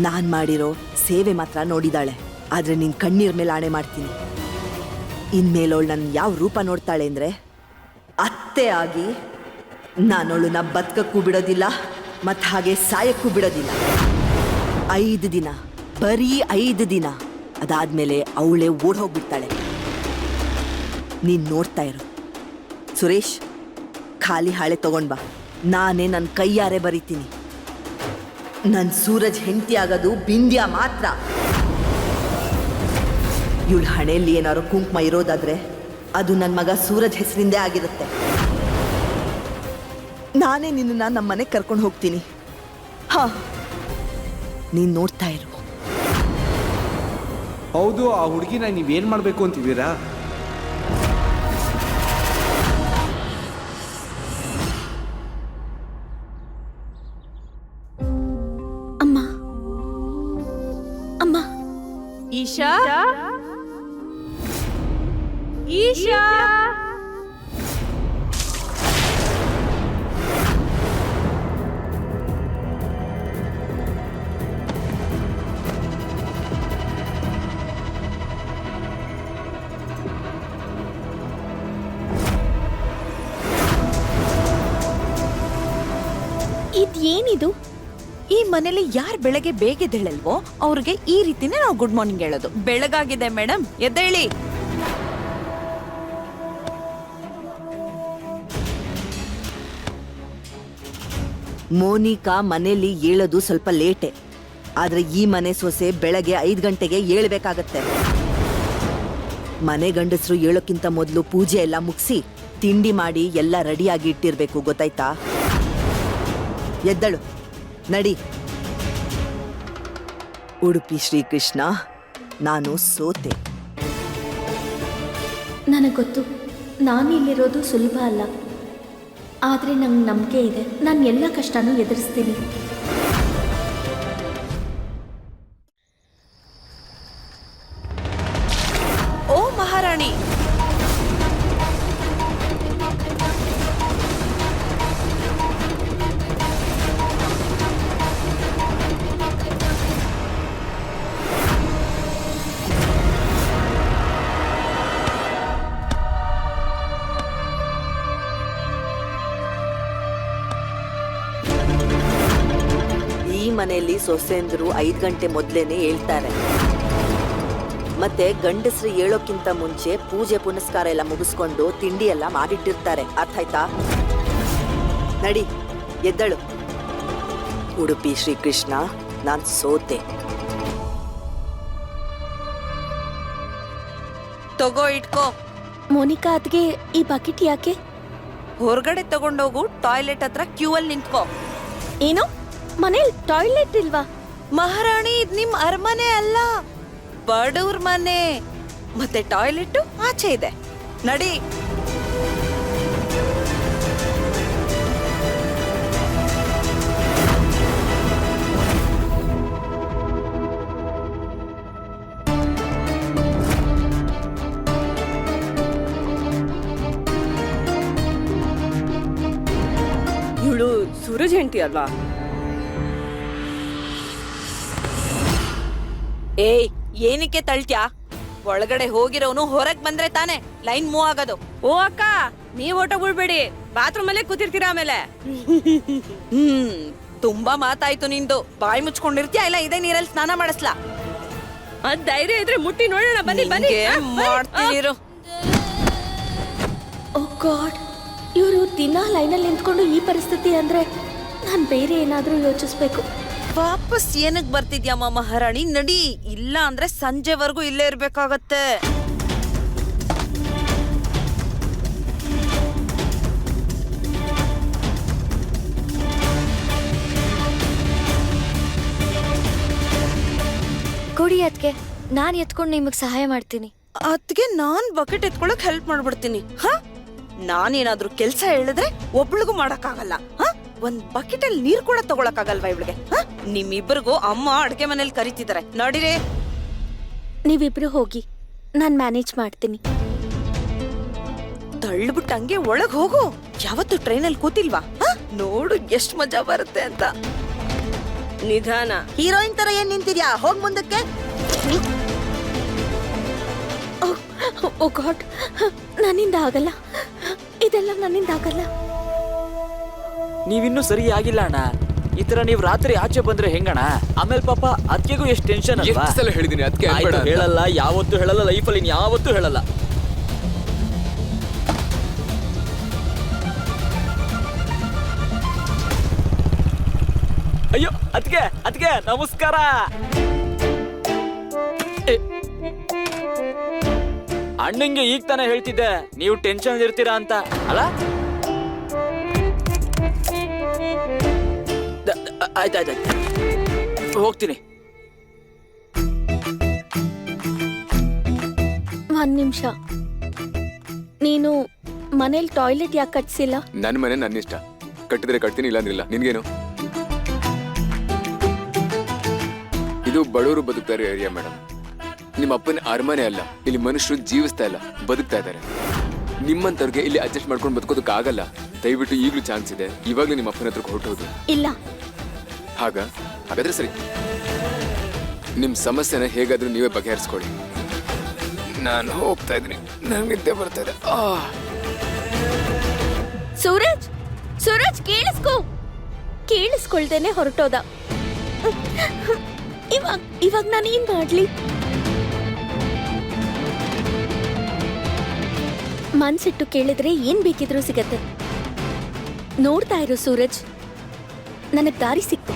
S2: ನಾನು ಮಾಡಿರೋ ಸೇವೆ ಮಾತ್ರ ನೋಡಿದಾಳೆ. ಆದರೆ ನಿನ್ನ ಕಣ್ಣೀರ್ ಮೇಲೆ ಆಣೆ ಮಾಡ್ತೀನಿ, ಇನ್ಮೇಲೆ ಅವಳು ನನ್ನ ಯಾವ ರೂಪ ನೋಡ್ತಾಳೆ ಅಂದರೆ ಅತ್ತೆ ಆಗಿ ನಾನು ಅವಳನ್ನ ಬದುಕಕ್ಕೂ ಬಿಡೋದಿಲ್ಲ ಮತ್ತು ಹಾಗೆ ಸಾಯಕ್ಕೂ ಬಿಡೋದಿಲ್ಲ. 5 ದಿನ, ಬರೀ 5 ದಿನ, ಅದಾದಮೇಲೆ ಅವಳೇ ಓಡ್ ಹೋಗ್ಬಿಡ್ತಾಳೆ. ನೀನು ನೋಡ್ತಾ ಇರು. ಸುರೇಶ್, ಖಾಲಿ ಹಾಳೆ ತಗೊಂಡ್ ಬಾ, ನಾನೇ ನನ್ನ ಕೈಯಾರೆ ಬರೀತೀನಿ. ನನ್ನ ಸೂರಜ್ ಹೆಂಡತಿ ಆಗೋದು ಬಿಂದ್ಯಾ ಮಾತ್ರ. ಇವಳ ಹಣೆಯಲ್ಲಿ ಏನಾದ್ರು ಕುಂಕುಮ ಇರೋದಾದ್ರೆ ಅದು ನನ್ನ ಮಗ ಸೂರಜ್ ಹೆಸರಿಂದೇ ಆಗಿರುತ್ತೆ. ನಾನೇ ನಿನ್ನ ನಮ್ಮ ಮನೆಗೆ ಕರ್ಕೊಂಡು ಹೋಗ್ತೀನಿ. ಹಾ, ನೀನು ನೋಡ್ತಾ ಇರು.
S4: ಹೌದು, ಆ ಹುಡುಗಿನ ನೀವೇನು ಮಾಡಬೇಕು ಅಂತಿದ್ದೀರಾ?
S3: ಅಮ್ಮ ಅಮ್ಮ
S1: ಈಶಾ ಈಶಾ
S3: ಇದೇನಿದು?
S8: ಈ ಮನೇಲಿ ಯಾರು ಬೆಳಗ್ಗೆ ಬೇಗ ಎದ್ದೇಳಲ್ವೋ ಅವ್ರಿಗೆ ಈ ರೀತಿನೇ ನಾವು ಗುಡ್ ಮಾರ್ನಿಂಗ್ ಹೇಳೋದು. ಬೆಳಗಾಗಿದೆ ಮೇಡಮ್, ಎದ್ದೇಳಿ.
S2: ಮೋನಿಕಾ ಮನೇಲಿ ಏಳೋದು ಸ್ವಲ್ಪ ಲೇಟೆ, ಆದ್ರೆ ಈ ಮನೆ ಸೊಸೆ ಬೆಳಗ್ಗೆ 5 ಗಂಟೆಗೆ ಏಳ್ಬೇಕಾಗತ್ತೆ. ಮನೆ ಗಂಡಸರು ಏಳೋಕ್ಕಿಂತ ಮೊದಲು ಪೂಜೆ ಎಲ್ಲ ಮುಗಿಸಿ ತಿಂಡಿ ಮಾಡಿ ಎಲ್ಲ ರೆಡಿಯಾಗಿ ಇಟ್ಟಿರ್ಬೇಕು, ಗೊತ್ತಾಯ್ತಾ? ಎದ್ದಳು, ನಡಿ. ಉಡುಪಿ ಶ್ರೀಕೃಷ್ಣ, ನಾನು ಸೋತೆ.
S3: ನನಗೆ ಗೊತ್ತು, ನಾನಿಲ್ಲಿರೋದು ಸುಲಭ ಅಲ್ಲ. ಆದರೆ ನಂಗೆ ನಂಬಿಕೆ ಇದೆ, ನಾನು ಎಲ್ಲ ಕಷ್ಟನೂ ಎದುರಿಸ್ತೀನಿ.
S8: ಓ ಮಹಾರಾಣಿ,
S2: ಈ ಮನೆಯಲ್ಲಿ ಸೊಸೆಂದರು 5 ಗಂಟೆ ಮೊದಲೇನೆ ಹೇಳ್ತಾರೆ. ಮತ್ತೆ ಗಂಡಸ್ರು ಹೇಳೋಕ್ಕಿಂತ ಮುಂಚೆ ಪೂಜೆ ಪುನಸ್ಕಾರ ಎಲ್ಲ ಮುಗಿಸ್ಕೊಂಡು ತಿಂಡಿ ಎಲ್ಲ ಮಾಡಿಟ್ಟಿರ್ತಾರೆ, ಅರ್ಥ ಆಯ್ತಾ? ನಡಿ, ಎದ್ದಳು. ಉಡುಪಿ ಶ್ರೀಕೃಷ್ಣ, ನಾನ್ ಸೋತೆ.
S8: ತಗೋ ಇಟ್ಕೋ.
S3: ಮೋನಿಕಾ ಅದ್ಗೆ ಈ ಬಕೆಟ್ ಯಾಕೆ?
S8: ಹೊರಗಡೆ ತಗೊಂಡೋಗು, ಟಾಯ್ಲೆಟ್ ಹತ್ರ ಕ್ಯೂ ಅಲ್ಲಿ ನಿಂತ್ಕೋ.
S3: ಏನು, ಮನೇಲಿ ಟಾಯ್ಲೆಟ್ ಇಲ್ವಾ?
S8: ಮಹಾರಾಣಿ, ಇದ್ ನಿಮ್ ಅರಮನೆ ಅಲ್ಲ, ಬಡವ್ರ ಮನೆ. ಮತ್ತೆ ಟಾಯ್ಲೆಟ್ ಆಚೆ ಇದೆ, ನಡಿ.
S1: ಇವಳು ಸೂರಜ್ ಹೆಂಡತಿ ಅಲ್ವಾ?
S8: ಏಯ್, ಏನಕ್ಕೆ ತಳ್ತ್ಯಾ? ಒಳಗಡೆ ಹೋಗಿರೋನು ಹೊರಗ್ ಬಂದ್ರೆ ತಾನೆ ಲೈನ್ ಮೂವ್ ಆಗೋದು.
S1: ಓ ಅಕ್ಕ, ನೀವ್ ಓಟ ಬಿಡ್ಬೇಡಿ, ಬಾತ್ರೂಮ್ ಅಲ್ಲೇ ಕೂತಿರ್ತೀರಾ ಆಮೇಲೆ.
S8: ತುಂಬಾ ಮಾತಾಯ್ತು ನಿಂದು. ಬಾಯಿ ಮುಚ್ಕೊಂಡಿರ್ತೀಯ ಇಲ್ಲ ಇದೇ ನೀರಲ್ಲಿ ಸ್ನಾನ ಮಾಡಿಸ್ಲಾ?
S1: ಅದ್ ಧೈರ್ಯ ಇದ್ರೆ ಮುಟ್ಟಿ ನೋಡೋಣ, ಬನ್ನಿ ಬನ್ನಿ.
S8: ಮಾಡ್ತೀನಿರು.
S3: ಓ ಗಾಡ್, ಇವರು ದಿನ ಲೈನಲ್ಲಿ ನಿಂತ್ಕೊಂಡು ಈ ಪರಿಸ್ಥಿತಿ ಅಂದ್ರೆ ನಾನು ಬೇರೆ ಏನಾದರೂ ಯೋಚಿಸ್ಬೇಕು.
S8: ವಾಪಸ್ ಏನಕ್ ಬರ್ತಿದ್ಯಮ್ಮ ಮಹಾರಾಣಿ? ನಡಿ, ಇಲ್ಲ ಅಂದ್ರೆ ಸಂಜೆವರೆಗೂ ಇಲ್ಲೇ ಇರ್ಬೇಕಾಗತ್ತೆ.
S9: ಕೊಡಿ ಅದ್ಕೆ, ನಾನ್ ಎತ್ಕೊಂಡು ನಿಮಗ್ ಸಹಾಯ ಮಾಡ್ತೀನಿ.
S8: ಅದ್ಗೆ ನಾನ್ ಬಕೆಟ್ ಎತ್ಕೊಳಕ್ ಹೆಲ್ಪ್ ಮಾಡ್ಬಿಡ್ತೀನಿ. ಹ, ನಾನೇನಾದ್ರೂ ಕೆಲ್ಸ ಹೇಳಿದ್ರೆ ಒಬ್ಳಿಗೂ ಮಾಡಕ್ಕಾಗಲ್ಲ. ಹ, ಒಂದ್ ಬಕೆಟ್ ಅಲ್ಲಿ ನೀರ್ ಕೂಡ ತಗೊಳಕ್ಕಾಗಲ್ವಾ ಇವಳಿಗೆ? ನಿಮ್ಮಿಬ್ಬರಿಗೂ ಅಮ್ಮ ಅಡ್ಗೆ ಮನೇಲಿ ಕರಿತಿದಾರೆ, ನಡಿರೇ.
S3: ನೀವಿಬ್ರು ಹೋಗಿ, ನಾನ್ ಮ್ಯಾನೇಜ್ ಮಾಡ್ತೀನಿ.
S8: ತಳ್ಳಿಬಿಟ್ಟು ಹಂಗೆ ಒಳಗ್ ಹೋಗು. ಯಾವತ್ತು ಟ್ರೈನಲ್ಲಿ ಕೂತಿಲ್ವಾ? ನೋಡು ಎಷ್ಟ್ ಮಜಾ ಬರುತ್ತೆ ಅಂತ.
S1: ನಿಧಾನ.
S2: ಹೀರೋಯಿನ್ ತರ ಏನ್ ನಿಂತಿದ್ಯಾ? ಹೋಗ್ ಮುಂದಕ್ಕೆ.
S3: ಓ ಗಾಡ್, ನನ್ನಿಂದ ಆಗಲ್ಲ, ಇದೆಲ್ಲ ನನ್ನಿಂದ ಆಗಲ್ಲ.
S10: ನೀವಿನ್ನೂ ಸರಿ ಆಗಿಲ್ಲ ಅಣ್ಣ. ಈ ತರ ನೀವ್ ರಾತ್ರಿ ಆಚೆ ಬಂದ್ರೆ ಹೆಂಗಣ್ಣ? ಆಮೇಲೆ ಪಾಪ ಅದಕ್ಕೆಗೂ ಎಷ್ಟು ಟೆನ್ಷನ್ ಅಲ್ವಾ?
S11: ಎಷ್ಟು ಸಲ ಹೇಳಿದೀನಿ ಅದಕ್ಕೆ
S10: ಹೇಳಲ್ಲ, ಯಾವತ್ತೂ ಹೇಳಲ್ಲ, ಲೈಫಲ್ಲಿ ಯಾವತ್ತೂ ಹೇಳಲ್ಲ. ಅಯ್ಯೋ ಅದಕ್ಕೆ ನಮಸ್ಕಾರ. ಅಣ್ಣಂಗೆ ಈಗ ತಾನೇ ಹೇಳ್ತಿದ್ದೆ ನೀವು ಟೆನ್ಷನ್ ಇರ್ತೀರಾ ಅಂತ, ಅಲ್ಲ? ಆಯ್ತಾಯ್ತಾಯ್ತು, ಹೋಗ್ತೀನಿ.
S3: ಒಂದ್ ನಿಮಿಷ. ನೀನು ಮನೇಲಿ ಟಾಯ್ಲೆಟ್ ಯಾಕೆ ಕಟ್ಸಿಲ್ಲ?
S11: ನನ್ನ ಮನೆ ನನ್ನ ಇಷ್ಟ, ಕಟ್ಟಿದ್ರೆ ಕಟ್ತೀನಿ, ಇಲ್ಲಾಂದ್ರಿಲ್ಲ. ನಿನ್ಗೇನು? ಇದು ಬಡವರು ಬದುಕ್ತಾ ಇರೋ ಏರಿಯಾ ಮೇಡಮ್. ನಿಮ್ಮ ಅಪ್ಪನ ಅರಮನೆ ಅಲ್ಲ, ಇಲ್ಲಿ ಮನುಷ್ಯರು ಜೀವಿಸ್ತಾ ಇಲ್ಲ, ಬದುಕ್ತಾ ಇದ್ದಾರೆ. ನಿಮ್ಮಂತವ್ರಿಗೆ ಇಲ್ಲಿ ಅಡ್ಜಸ್ಟ್ ಮಾಡ್ಕೊಂಡು ಬದುಕೋದಕ್ಕಾಗಲ್ಲ. ದಯವಿಟ್ಟು ಈಗಲೂ ಚಾನ್ಸ್ ಇದೆ, ಇವಾಗಲೂ ನಿಮ್ಮ ಅಪ್ಪನ ಹತ್ರಕ್ಕೆ ಹೊರಟೋದು.
S3: ಇಲ್ಲ.
S11: ಹಾಗಾದ್ರೆ ಸರಿ, ನಿಮ್ಮ ಸಮಸ್ಯೆನ ಹೇಗಾದ್ರೂ ನೀವೇ ಬಗೆಹರಿಸ್ಕೊಳ್ಳಿ. ನಾನು ಹೋಗ್ತಾ ಇದ್ದೀನಿ, ನನಗೆ ನಿದ್ದೆ ಬರ್ತಾ ಇದೆ.
S3: ಸೂರಜ್, ಸೂರಜ್ ಕೇಳಿಸ್ಕೊಳ್ದೇನೆ ಹೊರಟೋದ. ಇವಾಗ ನಾನು ಏನ್ ಮಾಡ್ಲಿ? ಮನ್ಸಿಟ್ಟು ಕೇಳಿದ್ರೆ ಏನ್ ಬೇಕಿದ್ರೂ ಸಿಗತ್ತೆ. ನೋಡ್ತಾ ಇರು ಸೂರಜ್, ನನಗ್ ದಾರಿ ಸಿಕ್ತು.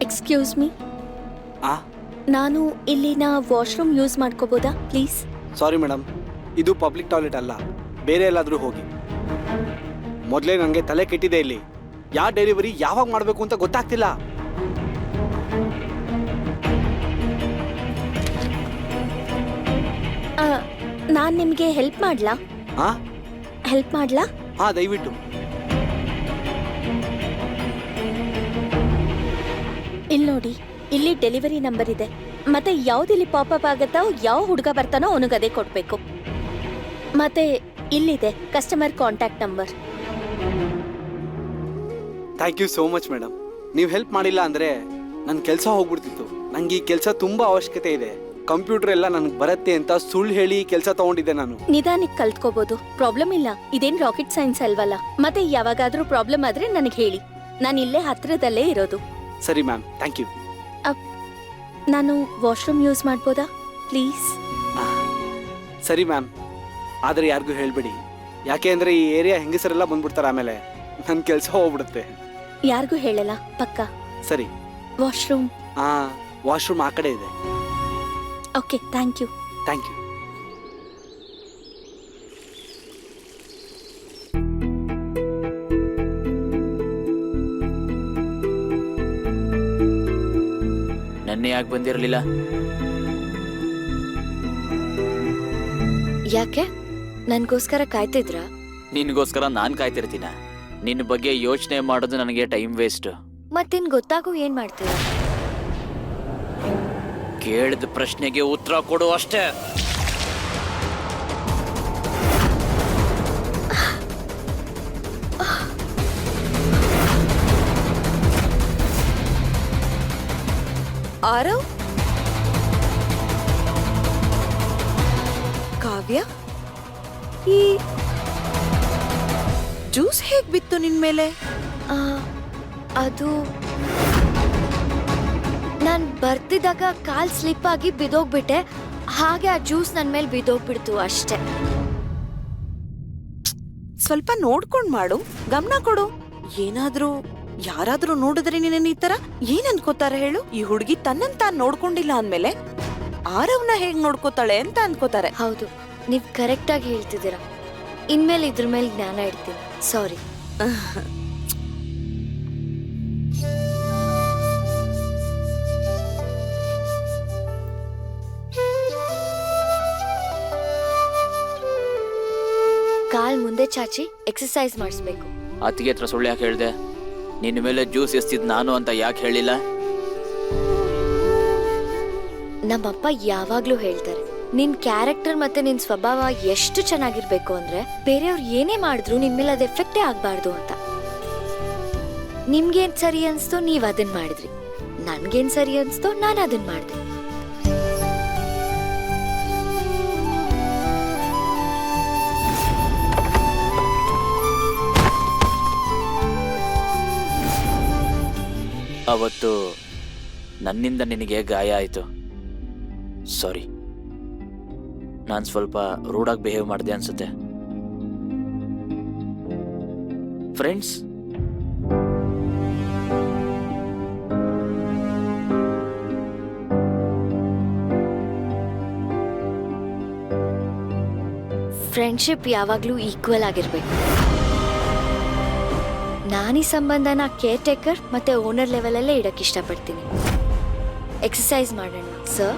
S3: ಎಕ್ಸ್ಕ್ಯೂಸ್ ಮೀ, ನಾನು ಇಲ್ಲಿನ ವಾಶ್ರೂಮ್ ಯೂಸ್ ಮಾಡ್ಕೋಬೋದಾ ಪ್ಲೀಸ್?
S4: ಸಾರಿ ಮೇಡಮ್, ಇದು ಪಬ್ಲಿಕ್ ಟಾಯ್ಲೆಟ್ ಅಲ್ಲ, ಬೇರೆ ಎಲ್ಲಾದರೂ ಹೋಗಿ. ಮೊದಲೇ ನನಗೆ ತಲೆ ಕೆಟ್ಟಿದೆ. ಇಲ್ಲಿ ಯಾವ ಡೆಲಿವರಿ ಯಾವಾಗ ಮಾಡಬೇಕು ಅಂತ ಗೊತ್ತಾಗ್ತಿಲ್ಲ.
S3: ನಾನು ನಿಮಗೆ ಹೆಲ್ಪ್ ಮಾಡ್ಲಾ?
S4: ದಯವಿಟ್ಟು.
S3: ಇಲ್ಲಿ ನೋಡಿ, ಇಲ್ಲಿ ಡೆಲಿವರಿ ನಂಬರ್ ಇದೆ. ಮತ್ತೆ ಯಾವ್ದಿಲ್ಲಿ ಪಾಪಪ್ ಆಗತ್ತೋ, ಯಾವ ಹುಡುಗ ಬರ್ತಾನೋ ಅವನಿಗೆ ಅದೇ ಕೊಡ್ಬೇಕು. ಮತ್ತೆ ಇಲ್ಲಿದೆ customer contact number.
S4: Thank you so much madam. ನೀವು ಹೆಲ್ಪ್ ಮಾಡಿಲ್ಲ ಅಂದರೆ ನನ್ನ ಕೆಲಸ ಹೋಗ್ಬಿಡ್ತಿತ್ತು. ನನಗೆ ಈ ಕೆಲಸ ತುಂಬ ಅವಶ್ಯಕತೆ ಇದೆ. ಕಂಪ್ಯೂಟರ್ ಎಲ್ಲ ನನಗೆ ಬರುತ್ತೆ ಅಂತ ಸುಳ್ಳು ಹೇಳಿ ಕೆಲಸ ತಗೊಂಡಿದ್ದೆ ನಾನು.
S3: ನಿಧಾನಕ್ಕೆ ಕಲ್ತ್ಕೋಬಹುದು, ಪ್ರಾಬ್ಲಮ್ ಇಲ್ಲ. ಇದೇನ್ ರಾಕೆಟ್ ಸೈನ್ಸ್ ಅಲ್ವಲ್ಲ. ಮತ್ತೆ ಯಾವಾಗಾದ್ರೂ ಪ್ರಾಬ್ಲಮ್ ಆದ್ರೆ ನನಗೆ ಹೇಳಿ, ನಾನು ಇಲ್ಲೇ ಹತ್ರದಲ್ಲೇ ಇರೋದು.
S4: ಸರಿ ಮ್ಯಾಮ್, ಥ್ಯಾಂಕ್ ಯು.
S3: ನಾನು ವಾಶ್ರೂಮ್ ಯೂಸ್ ಮಾಡ್ಬೋದಾ ಪ್ಲೀಸ್?
S4: ಸರಿ ಮ್ಯಾಮ್, ಆದರೆ ಯಾರಿಗೂ ಹೇಳಬೇಡಿ. ಯಾಕೆ ಅಂದರೆ ಈ ಏರಿಯಾ ಹೆಂಗಸರೆಲ್ಲ ಬಂದ್ಬಿಡ್ತಾರೆ, ಆಮೇಲೆ ನನ್ನ ಕೆಲಸ ಹೋಗ್ಬಿಡುತ್ತೆ.
S3: ಯಾರಿಗೂ ಹೇಳಲ್ಲ, ಪಕ್ಕ.
S4: ಸರಿ.
S3: ವಾಶ್ರೂಮ್?
S4: ವಾಶ್ರೂಮ್ ಆ ಕಡೆ ಇದೆ.
S3: Okay, thank you.
S4: Thank you.
S10: ನೆನ್ನೆ ಯಾಕೆ ಬಂದಿರಲಿಲ್ಲ?
S9: ಯಾಕೆ? ನನ್ಗೋಸ್ಕರ ಕಾಯ್ತಿದ್ರಾ?
S10: ನಿನ್ಗೋಸ್ಕರ ನಾನ್ ಕಾಯ್ತಿರ್ತೀನ? ನಿನ್ನ ಬಗ್ಗೆ ಯೋಚನೆ ಮಾಡೋದು ನನಗೆ ಟೈಮ್ ವೇಸ್ಟ್.
S9: ಮತ್ತಿನ್ ಗೊತ್ತಾಗೂ ಏನ್ ಮಾಡ್ತೀರಾ?
S10: ಕೇಳಿದ ಪ್ರಶ್ನೆಗೆ ಉತ್ತರ ಕೊಡು ಅಷ್ಟೇ.
S8: ಆರವ್, ಕಾವ್ಯ, ಈ ಜ್ಯೂಸ್ ಹೇಗ್ ಬಿತ್ತು ನಿನ್ ಮೇಲೆ?
S9: ಅದು ನಾನ್ ಬರ್ತಿದ್ದಾಗ ಕಾಲ್ ಸ್ಲಿಪ್ ಆಗಿ ಬಿದೋಗ್ಬಿಟ್ಟೆ. ಹಾಗೆ ಆ ಜ್ಯೂಸ್ ನನ್ ಮೇಲೆ ಬಿದೋಗ್ಬಿಡ್ತು ಅಷ್ಟೇ.
S8: ಸ್ವಲ್ಪ ನೋಡ್ಕೊಂಡ್ ಮಾಡು, ಗಮನ ಕೊಡು. ಏನಾದ್ರೂ ಯಾರಾದ್ರೂ ನೋಡಿದ್ರೆ ನಿನ್ನ ಈ ತರ ಏನ್ ಅನ್ಕೋತಾರೆ ಹೇಳು? ಈ ಹುಡುಗಿ ತನ್ನನ್ ತಾನ್ ನೋಡ್ಕೊಂಡಿಲ್ಲ ಅಂದ್ಮೇಲೆ ಆರವ್ನ ಹೇಗ್ ನೋಡ್ಕೋತಾಳೆ ಅಂತ ಅನ್ಕೋತಾರೆ.
S9: ಹೌದು, ನೀವ್ ಕರೆಕ್ಟ್ ಆಗಿ ಹೇಳ್ತಿದ್ದೀರಾ. ಇನ್ಮೇಲೆ ಇದ್ರ ಮೇಲೆ ಜ್ಞಾನ ಇಡ್ತೀನಿ. ಸಾರಿ. ಕಾಲ್ ಮುಂದೆ ಚಾಚಿ ಎಕ್ಸರ್ಸೈಸ್ ಮಾಡಿಸ್ಬೇಕು.
S10: ಅತ್ತಿಗೆ ಹತ್ರ ಸುಳ್ಳು ಯಾಕೆ ಹೇಳ್ದೆ? ನಿನ್ನ ಮೇಲೆ ಜ್ಯೂಸ್ ಎಸ್ತಿದ್ ನಾನು ಅಂತ ಯಾಕೆ ಹೇಳಿಲ್ಲ?
S9: ನಮ್ಮಪ್ಪ ಯಾವಾಗ್ಲೂ ಹೇಳ್ತಾರೆ, ನಿನ್ ಕ್ಯಾರೆಕ್ಟರ್ ಮತ್ತೆ ನಿನ್ ಸ್ವಭಾವ ಎಷ್ಟು ಚೆನ್ನಾಗಿರ್ಬೇಕು ಅಂದ್ರೆ ಬೇರೆಯವ್ರು ಏನೇ ಮಾಡಿದ್ರು ನಿನ್ ಮೇಲೆ ಅದ್ ಎಫೆಕ್ಟೇ ಆಗ್ಬಾರ್ದು ಅಂತ. ನಿಮ್ಗೇನ್ ಸರಿ ಅನ್ಸ್ತೋ ನೀವ್ ಅದನ್ ಮಾಡಿದ್ರಿ, ನನ್ಗೇನ್ ಸರಿ ಅನ್ಸ್ತೋ ನಾನ್ ಅದನ್ ಮಾಡ್ದೆ.
S10: ಅವತ್ತು ನನ್ನಿಂದ ನಿನಗೆ ಗಾಯ ಆಯಿತು. ಸಾರಿ, ನಾನು ಸ್ವಲ್ಪ ರೂಡಾಗಿ ಬಿಹೇವ್ ಮಾಡಿದೆ ಅನ್ಸುತ್ತೆ. ಫ್ರೆಂಡ್ಸ್,
S9: ಫ್ರೆಂಡ್ಶಿಪ್ ಯಾವಾಗಲೂ ಈಕ್ವಲ್ ಆಗಿರ್ಬೇಕು. ನಾನು ಈ ಸಂಬಂಧನ ಕೇರ್ ಟೇಕರ್ ಮತ್ತೆ ಓನರ್ ಲೆವೆಲಲ್ಲೇ ಇಡಕ್ಕೆ ಇಷ್ಟಪಡ್ತೀನಿ. ಎಕ್ಸಸೈಸ್ ಮಾಡೋಣ ಸರ್.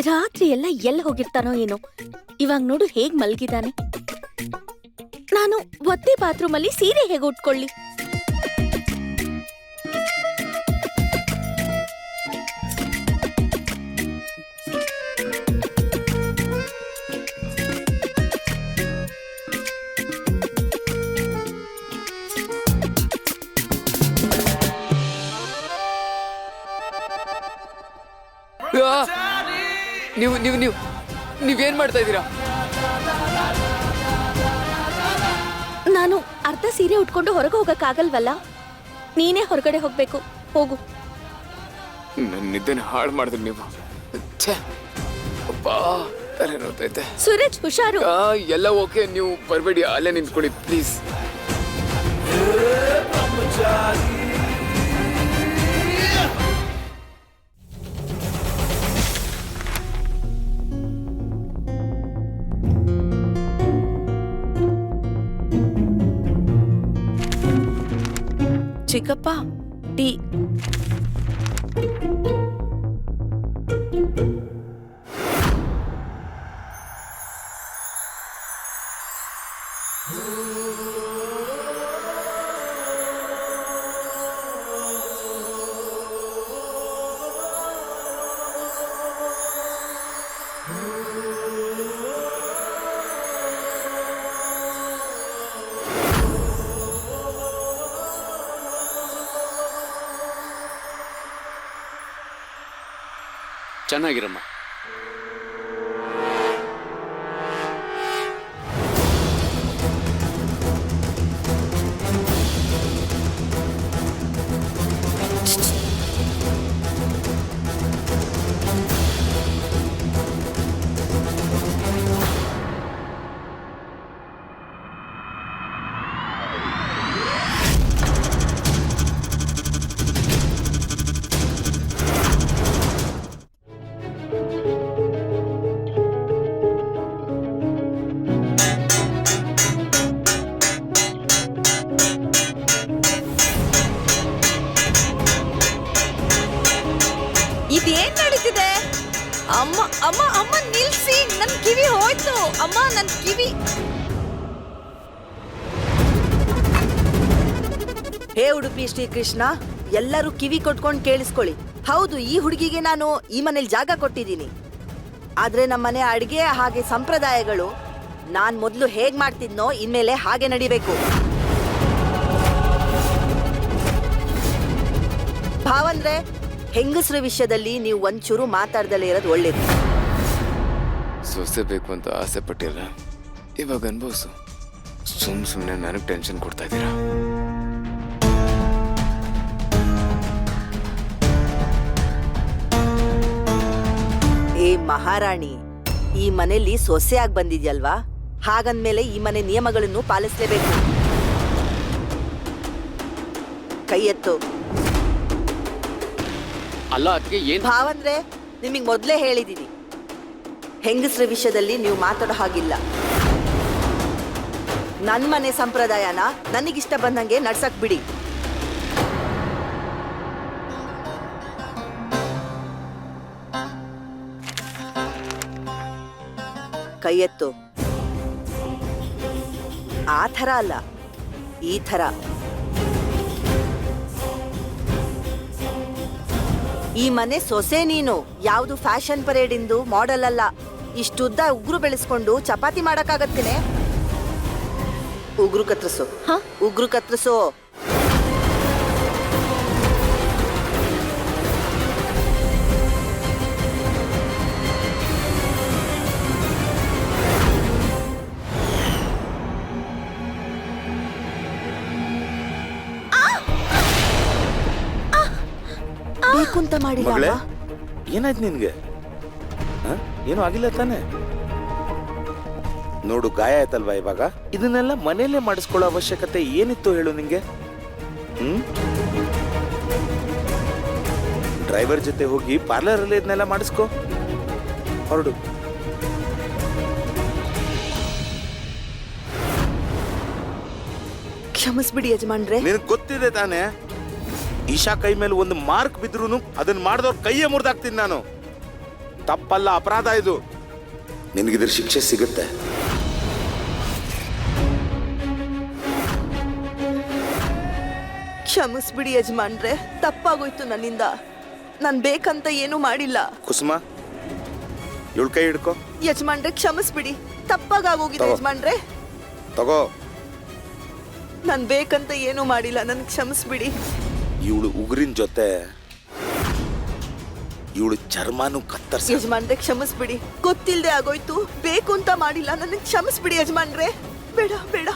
S3: ರಾತ್ರಿ ಎಲ್ಲ ಹೋಗಿರ್ತಾನೋ ಏನೋ. ಇವಾಗ ನೋಡು ಹೇಗ್ ಮಲ್ಗಿದಾನೆ. ನಾನು ಒತ್ತೆ ಬಾತ್ರೂಮ್ ಅಲ್ಲಿ ಸೀರೆ ಹೇಗೆ ಉಟ್ಕೊಳ್ಳಿ?
S11: ನೀವೇನ್ ಮಾಡ್ತಾ ಇದ್ದೀರಾ?
S3: ನಾನು ಅರ್ಧ ಸೀರೆ ಉಟ್ಕೊಂಡು ಹೊರಗೆ ಹೋಗಕ್ಕಾಗಲ್ವಲ್ಲ. ನೀನೇ ಹೊರಗಡೆ ಹೋಗ್ಬೇಕು. ಹೋಗು.
S11: ನನ್ನ ನಿದ್ದೆನ ಹಾಳು ಮಾಡಿದ್ರಿ ನೀವು. ತಲೆ ನೋಡ್ತೈತೆ.
S3: ಸೂರಜ್ ಹುಷಾರು.
S11: ಎಲ್ಲ ಓಕೆ, ನೀವು ಬರಬೇಡಿ, ಅಲ್ಲೇ ನಿಂತ್ಕೊಳ್ಳಿ ಪ್ಲೀಸ್.
S8: ಚಿಕ್ಕಪ್ಪ ಟೀ.
S7: ಚೆನ್ನಾಗಿರಮ್ಮ.
S8: ಇದೇನ್ ನಡೀತಿದೆ? ಅಮ್ಮ ಅಮ್ಮ ಅಮ್ಮ ನಿಲ್ಸಿ, ನನ್ ಕಿವಿ ಹೋಯ್ತು. ಅಮ್ಮ ನನ್ ಕಿವಿ.
S2: ಹೇ ಉಡುಪಿ ಶ್ರೀಕೃಷ್ಣ, ಎಲ್ಲರೂ ಕಿವಿ ಕೊಟ್ಕೊಂಡು ಕೇಳಿಸ್ಕೊಳ್ಳಿ. ಹೌದು, ಈ ಹುಡುಗಿಗೆ ನಾನು ಈ ಮನೇಲಿ ಜಾಗ ಕೊಟ್ಟಿದ್ದೀನಿ. ಆದ್ರೆ ನಮ್ಮನೆ ಅಡಿಗೆ ಹಾಗೆ ಸಂಪ್ರದಾಯಗಳು ನಾನ್ ಮೊದಲು ಹೇಗ್ ಮಾಡ್ತಿದ್ನೋ ಇನ್ಮೇಲೆ ಹಾಗೆ ನಡಿಬೇಕು. ಭಾವಂದ್ರೆ, ಹೆಂಗಸ್ರ ವಿಷಯದಲ್ಲಿ ನೀವು ಒಂಚೂರು ಮಾತಾಡ್ದಲೇ ಇರೋದು ಒಳ್ಳೇದು.
S11: ಸೊಸೆ ಬೇಕು ಅಂತ ಆಸೆ ಪಟ್ಟಿಲ್ಲ, ಇವಾಗ ಅನ್ಭವಿಸು. ಸುಮ್ಮನೆ ನನಗೆ ಟೆನ್ಷನ್ ಕೊಡ್ತಾ ಇದ್ದೀರಾ.
S2: ಏ ಮಹಾರಾಣಿ, ಈ ಮನೆಯಲ್ಲಿ ಸೊಸೆಯಾಗಿ ಬಂದಿದ್ಯಲ್ವಾ, ಹಾಗಂದ್ಮೇಲೆ ಈ ಮನೆ ನಿಯಮಗಳನ್ನು ಪಾಲಿಸಲೇಬೇಕು. ಕೈ ಎತ್ತು.
S7: ಅಲ್ಲ ಅದಕ್ಕೆ ಏನ್
S2: ಭಾವಂದ್ರೆ, ನಿಮಗೆ ಮೊದಲೇ ಹೇಳಿದ್ದೀನಿ, ಹೆಂಗಸ್ರ ವಿಷಯದಲ್ಲಿ ನೀವು ಮಾತಾಡೋ ಹಾಗಿಲ್ಲ. ನನ್ನ ಮನೆ ಸಂಪ್ರದಾಯನ ನನಗಿಷ್ಟ ಬಂದಂಗೆ ನಡ್ಸಕ್ ಬಿಡಿ. ಕೈ ಎತ್ತು. ಆ ಥರ ಅಲ್ಲ, ಈ ಥರ. ಈ ಮನೆ ಸೊಸೆ ನೀನು, ಯಾವುದು ಫ್ಯಾಷನ್ ಪರೇಡ್ ಇಂದು ಮಾಡೆಲ್ ಅಲ್ಲ. ಇಷ್ಟುದ್ದ ಉಗುರು ಬೆಳೆಸ್ಕೊಂಡು ಚಪಾತಿ ಮಾಡಕ್ಕಾಗತ್ತೇನೆ? ಉಗುರು ಕತ್ತರಿಸು. ಉಗುರು ಕತ್ತರಿಸು. ಬೇಕು ಅಂತ ಮಾಡಿಲ್ಲ.
S6: ಏನಾಯ್ತು ನಿನ್ಗೆ? ಏನೂ ಆಗಿಲ್ಲ ತಾನೆ? ನೋಡು, ಗಾಯ ಆಯ್ತಲ್ವಾ ಇವಾಗ? ಇದನ್ನೆಲ್ಲ ಮನೆಯಲ್ಲೇ ಮಾಡಿಸ್ಕೊಳ್ಳೋ ಅವಶ್ಯಕತೆ ಏನಿತ್ತು ಹೇಳು ನಿಂಗೆ? ಡ್ರೈವರ್ ಜೊತೆ ಹೋಗಿ ಪಾರ್ಲರ್ ಅಲ್ಲಿ ಇದನ್ನೆಲ್ಲ ಮಾಡಿಸ್ಕೋ. ಹೊರಡು.
S2: ಕ್ಷಮಿಸ್ಬಿಡಿ ಯಜಮಾನ್ರೆ.
S6: ನಿನಗೆ ಗೊತ್ತಿದೆ ತಾನೆ, ಈಶಾ ಕೈ ಮೇಲೆ ಒಂದು ಮಾರ್ಕ್ ಬಿದ್ರೂ ಅದನ್ನ ಮಾಡಿದವ್ರ ಕೈಯೇ ಮುರಿದಾಕ್ತೀನಿ ನಾನು. ತಪ್ಪಲ್ಲ, ಅಪರಾಧ ಇದು. ನಿನಗಿದ್ರ ಶಿಕ್ಷೆ ಸಿಗುತ್ತೆ.
S2: ಕ್ಷಮಿಸ್ಬಿಡಿ ಯಜಮಾನ್ರೆ, ತಪ್ಪಾಗೋಯ್ತು ನನ್ನಿಂದ. ನಾನ್ ಬೇಕಂತ ಏನು ಮಾಡಿಲ್ಲ.
S6: ಕುಸುಮ, ಇವಳ ಕೈ ಹಿಡ್ಕೋ.
S2: ಯಜಮಾನ್ರೆ ಕ್ಷಮಿಸ್ಬಿಡಿ, ತಪ್ಪಾಗೋಗಿದೆ ಯಜಮಾನ್ರೆ.
S6: ತಗೋ.
S2: ನಾನ್ ಬೇಕಂತ ಏನು ಮಾಡಿಲ್ಲ, ನನ್ ಕ್ಷಮಿಸ್ಬಿಡಿ.
S6: ಇವಳು ಉಗುರಿನ ಜೊತೆ ಇವಳು ಚರ್ಮಾನು ಕತ್ತರ್ಸ.
S2: ಯಜಮಾನ್ರೆ ಕ್ಷಮಿಸ್ಬಿಡಿ, ಗೊತ್ತಿಲ್ದೆ ಆಗೋಯ್ತು, ಬೇಕು ಅಂತ ಮಾಡಿಲ್ಲ, ನನಗೆ ಕ್ಷಮಿಸ್ಬಿಡಿ ಯಜಮಾನ್ರೆ. ಬೇಡ ಬೇಡ.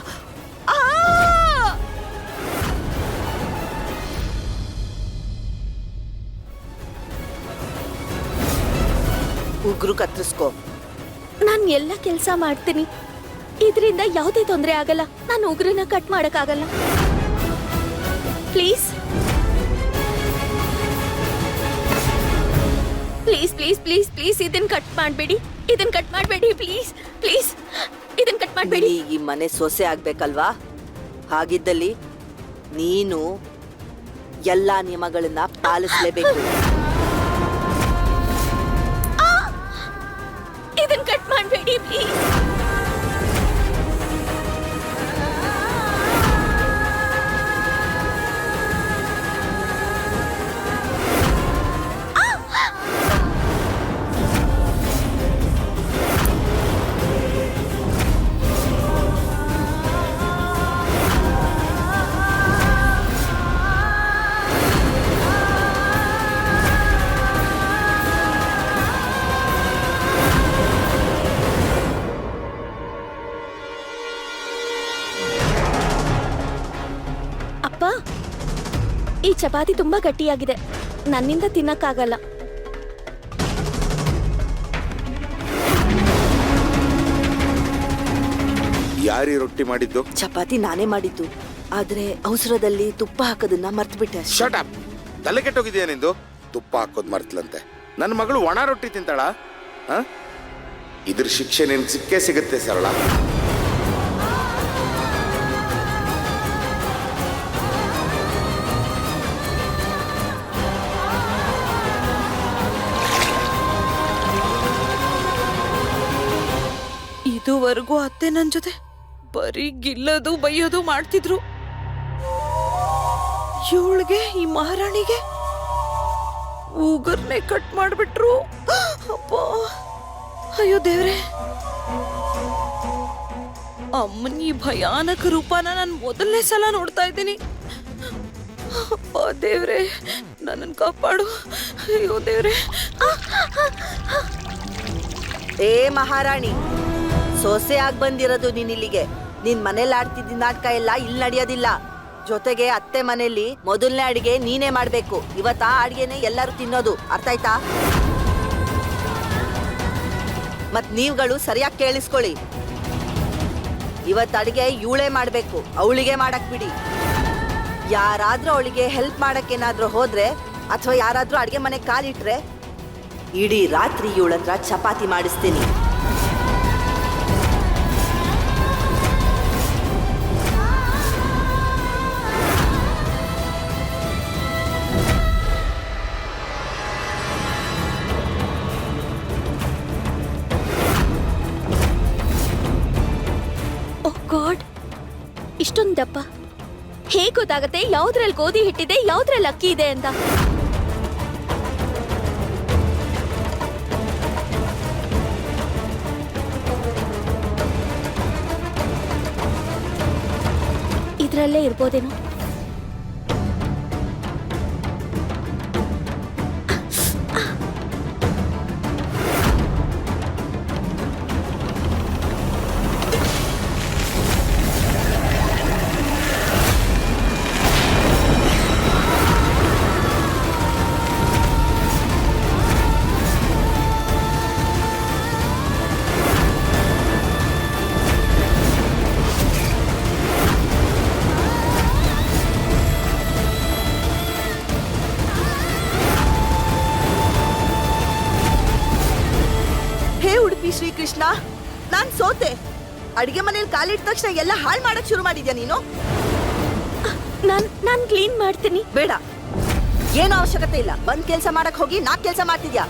S2: ಉಗ್ರು ಕತ್ತರಿಸ್ಕೋ.
S3: ನಾನು ಎಲ್ಲ ಕೆಲಸ ಮಾಡ್ತೀನಿ, ಇದರಿಂದ ಯಾವುದೇ ತೊಂದರೆ ಆಗಲ್ಲ. ನಾನು ಉಗ್ರನ್ನ ಕಟ್ ಮಾಡಕ್ಕಾಗಲ್ಲ. Please please please please please ಇದನ್ನ ಕಟ್ ಮಾಡಬೇಡಿ, ಇದನ್ನ ಕಟ್ ಮಾಡಬೇಡಿ, ಪ್ಲೀಸ್ ಪ್ಲೀಸ್ ಇದನ್ನ ಕಟ್ ಮಾಡಬೇಡಿ.
S2: ಈ ಮನೆ ಸೊಸೆ ಆಗ್ಬೇಕಲ್ವಾ? ಹಾಗಿದ್ದಲ್ಲಿ ನೀನು ಎಲ್ಲಾ ನಿಯಮಗಳನ್ನ ಪಾಲಿಸಲೇಬೇಕು.
S3: ಇದನ್ನ ಕಟ್ ಮಾಡಬೇಡಿ ಪ್ಲೀಸ್. ಅಪ್ಪ, ಈ ಚಪಾತಿ ತುಂಬಾ ಗಟ್ಟಿಯಾಗಿದೆ, ನನ್ನಿಂದ ತಿನ್ನಕ್ಕಾಗಲ್ಲ.
S6: ಯಾರಿ ರೊಟ್ಟಿ ಮಾಡಿದ್ದು?
S2: ಚಪಾತಿ ನಾನೇ ಮಾಡಿದ್ದು, ಆದ್ರೆ ಅವಸರದಲ್ಲಿ ತುಪ್ಪ ಹಾಕೋದನ್ನ ಮರ್ತ್ಬಿಟ್ಟೆ.
S6: Shut up. ತಲೆ ಕೆಟ್ಟೋಗಿದೆಯಾ ನಿಂದು? ತುಪ್ಪ ಹಾಕೋದ್ ಮರ್ತಲಂತೆ. ನನ್ನ ಮಗಳು ಒಣ ರೊಟ್ಟಿ ತಿಂತಾಳ? ಇದ್ರ ಶಿಕ್ಷೆ ನಿನ್ಗೆ ಸಿಕ್ಕೇ ಸಿಗುತ್ತೆ ಸರಳ.
S8: ಇದುವರೆಗೂ ಅತ್ತೆ ನನ್ ಜೊತೆ ಬರೀ ಗಿಲ್ಲೋದು ಬೈಯೋದು ಮಾಡ್ತಿದ್ರು. ಇವಳಿಗೆ, ಈ ಮಹಾರಾಣಿಗೆ ಉಗುರ್ನೆ ಕಟ್ ಮಾಡ್ಬಿಟ್ರು. ಅಪ್ಪ, ಅಯ್ಯೋ ದೇವ್ರೆ, ಅಮ್ಮನ ಈ ಭಯಾನಕ ರೂಪನ ನಾನು ಮೊದಲನೇ ಸಲ ನೋಡ್ತಾ ಇದ್ದೀನಿ. ಅಪ್ಪ ದೇವ್ರೆ, ನನ್ನನ್ನು ಕಾಪಾಡು. ಅಯ್ಯೋ ದೇವ್ರೆ.
S2: ಏ ಮಹಾರಾಣಿ, ಸೊಸೆ ಆಗಿ ಬಂದಿರೋದು ನೀನ್ ಇಲ್ಲಿಗೆ. ನಿನ್ ಮನೇಲಿ ಆಡ್ತಿದ್ದ ನಾಟಕ ಎಲ್ಲ ಇಲ್ಲಿ ನಡೆಯೋದಿಲ್ಲ. ಜೊತೆಗೆ ಅತ್ತೆ ಮನೆಯಲ್ಲಿ ಮೊದಲನೇ ಅಡಿಗೆ ನೀನೇ ಮಾಡ್ಬೇಕು. ಇವತ್ತ ಆ ಅಡಿಗೆನೆ ಎಲ್ಲರೂ ತಿನ್ನೋದು, ಅರ್ಥ ಆಯ್ತಾ? ಮತ್ ನೀವುಗಳು ಸರಿಯಾಗಿ ಕೇಳಿಸ್ಕೊಳ್ಳಿ. ಇವತ್ತು ಅಡಿಗೆ ಇವಳೇ ಮಾಡ್ಬೇಕು, ಅವಳಿಗೆ ಮಾಡಕ್ ಬಿಡಿ. ಯಾರಾದ್ರೂ ಅವಳಿಗೆ ಹೆಲ್ಪ್ ಮಾಡಕ್ ಏನಾದ್ರೂ ಹೋದ್ರೆ ಅಥವಾ ಯಾರಾದ್ರೂ ಅಡಿಗೆ ಮನೆ ಕಾಲಿಟ್ರೆ ಇಡೀ ರಾತ್ರಿ ಇವಳ ಹತ್ರ ಚಪಾತಿ ಮಾಡಿಸ್ತೀನಿ.
S3: ಗಾಡ್, ಇಷ್ಟೊಂದು ದಪ್ಪ ಹೇಗೆ ಗೊತ್ತಾಗತ್ತೆ ಯಾವ್ದ್ರಲ್ಲಿ ಗೋಧಿ ಹಿಟ್ಟಿದೆ ಯಾವ್ದ್ರಲ್ಲಿ ಅಕ್ಕಿ ಇದೆ ಅಂತ? ಇದ್ರಲ್ಲೇ ಇರ್ಬೋದೇನೋ.
S2: ಅಡಿಗೆ ಮನೇಲಿ ಕಾಲಿಟ್ಟ ತಕ್ಷಣ ಎಲ್ಲ ಹಾಳು ಮಾಡಕ್ ಶುರು ಮಾಡಿದ್ಯಾ ನೀನು?
S3: ನಾನ್ ಕ್ಲೀನ್ ಮಾಡ್ತೀನಿ.
S2: ಬೇಡ, ಏನು ಅವಶ್ಯಕತೆ ಇಲ್ಲ. ಬಂದ್ ಕೆಲಸ ಮಾಡಕ್ ಹೋಗಿ 4 ಕೆಲಸ ಮಾಡ್ತಿದ್ಯಾ.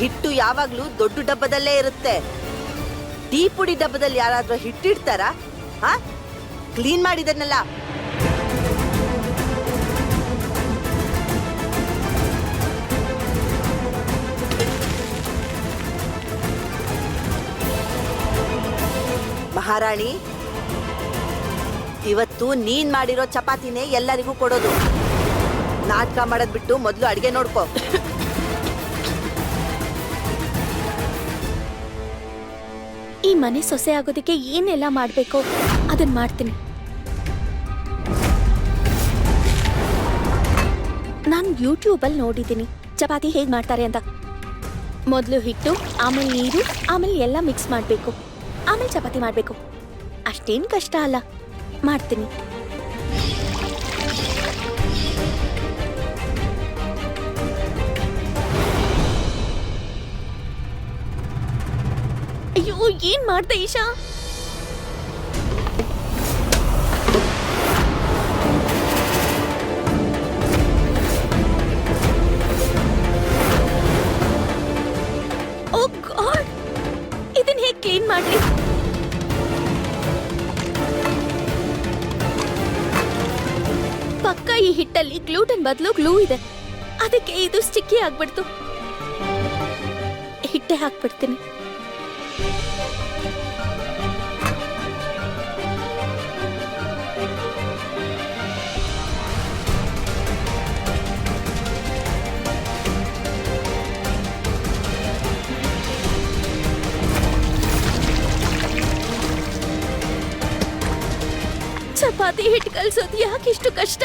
S2: ಹಿಟ್ಟು ಯಾವಾಗ್ಲೂ ದೊಡ್ಡ ಡಬ್ಬದಲ್ಲೇ ಇರುತ್ತೆ. ಟೀ ಪುಡಿ ಡಬ್ಬದಲ್ಲಿ ಯಾರಾದ್ರೂ ಹಿಟ್ಟಿಡ್ತಾರ? ಹಾ, ಕ್ಲೀನ್ ಮಾಡಿದನ್ನೆಲ್ಲ. ಮಹಾರಾಣಿ, ಇವತ್ತು ನೀನ್ ಮಾಡಿರೋ ಚಪಾತಿನೇ ಎಲ್ಲರಿಗೂ ಕೊಡೋದು. ನಾಟಕ ಮಾಡೋದ್ ಬಿಟ್ಟು ಮೊದಲು ಅಡಿಗೆ ನೋಡ್ಕೋ.
S3: ಈ ಮನೆ ಸೊಸೆ ಆಗೋದಕ್ಕೆ ಏನೆಲ್ಲ ಮಾಡ್ಬೇಕೋ ಅದನ್ನ ಮಾಡ್ತೀನಿ. ನಾನು ಯೂಟ್ಯೂಬಲ್ಲಿ ನೋಡಿದ್ದೀನಿ ಚಪಾತಿ ಹೇಗೆ ಮಾಡ್ತಾರೆ ಅಂತ. ಮೊದಲು ಹಿಟ್ಟು, ಆಮೇಲೆ ನೀರು, ಆಮೇಲೆ ಎಲ್ಲ ಮಿಕ್ಸ್ ಮಾಡಬೇಕು, ಆಮೇಲೆ ಚಪಾತಿ ಮಾಡಬೇಕು. ಅಷ್ಟೇನು ಕಷ್ಟ ಅಲ್ಲ, ಮಾಡ್ತೀನಿ. ಅಯ್ಯೋ, ಏನ್ ಮಾಡ್ದೆ ಈಶಾ? ಓ ಗಾಡ್, ಇದನ್ನ ಹೇಗೆ ಕ್ಲೀನ್ ಮಾಡ್ಲಿ? ಪಕ್ಕ ಈ ಹಿಟ್ಟಲ್ಲಿ ಗ್ಲೂಟನ್ ಬದಲು ಗ್ಲೂ ಇದೆ, ಅದಕ್ಕೆ ಇದು ಸ್ಟಿಕ್ಕಿ ಆಗ್ಬಿಡ್ತು. ಹಿಟ್ಟೆ ಹಾಕ್ಬಿಡ್ತೀನಿ. ಚಪಾತಿ ಹಿಟ್ಟು ಕಲ್ಸೋದು ಯಾಕಿಷ್ಟು ಕಷ್ಟ?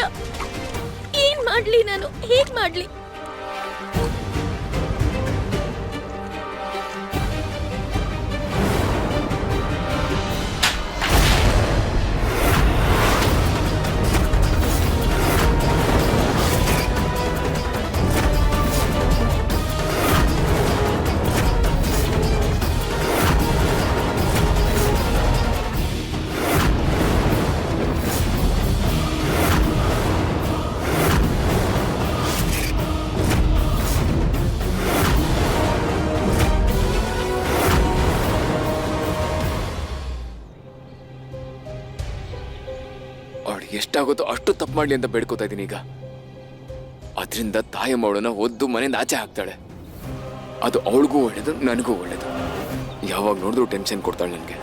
S3: ಏನ್ ಮಾಡ್ಲಿ ನಾನು? ಹೇಗ್ ಮಾಡ್ಲಿ?
S11: ಅವಳು ಎಷ್ಟಾಗುತ್ತೋ ಅಷ್ಟು ತಪ್ಪು ಮಾಡ್ಲಿ ಅಂತ ಬೇಡ್ಕೋತಾ ಇದ್ದೀನಿ ಈಗ. ಅದರಿಂದ ತಾಯಮ್ಮ ಅವಳನ್ನ ಒದ್ದು ಮನೆಯಿಂದ ಆಚೆ ಹಾಕ್ತಾಳೆ. ಅದು ಅವಳಿಗೂ ಒಳ್ಳೇದು, ನನಗೂ ಒಳ್ಳೇದು. ಯಾವಾಗ ನೋಡಿದ್ರು ಟೆನ್ಷನ್ ಕೊಡ್ತಾಳೆ ನನಗೆ.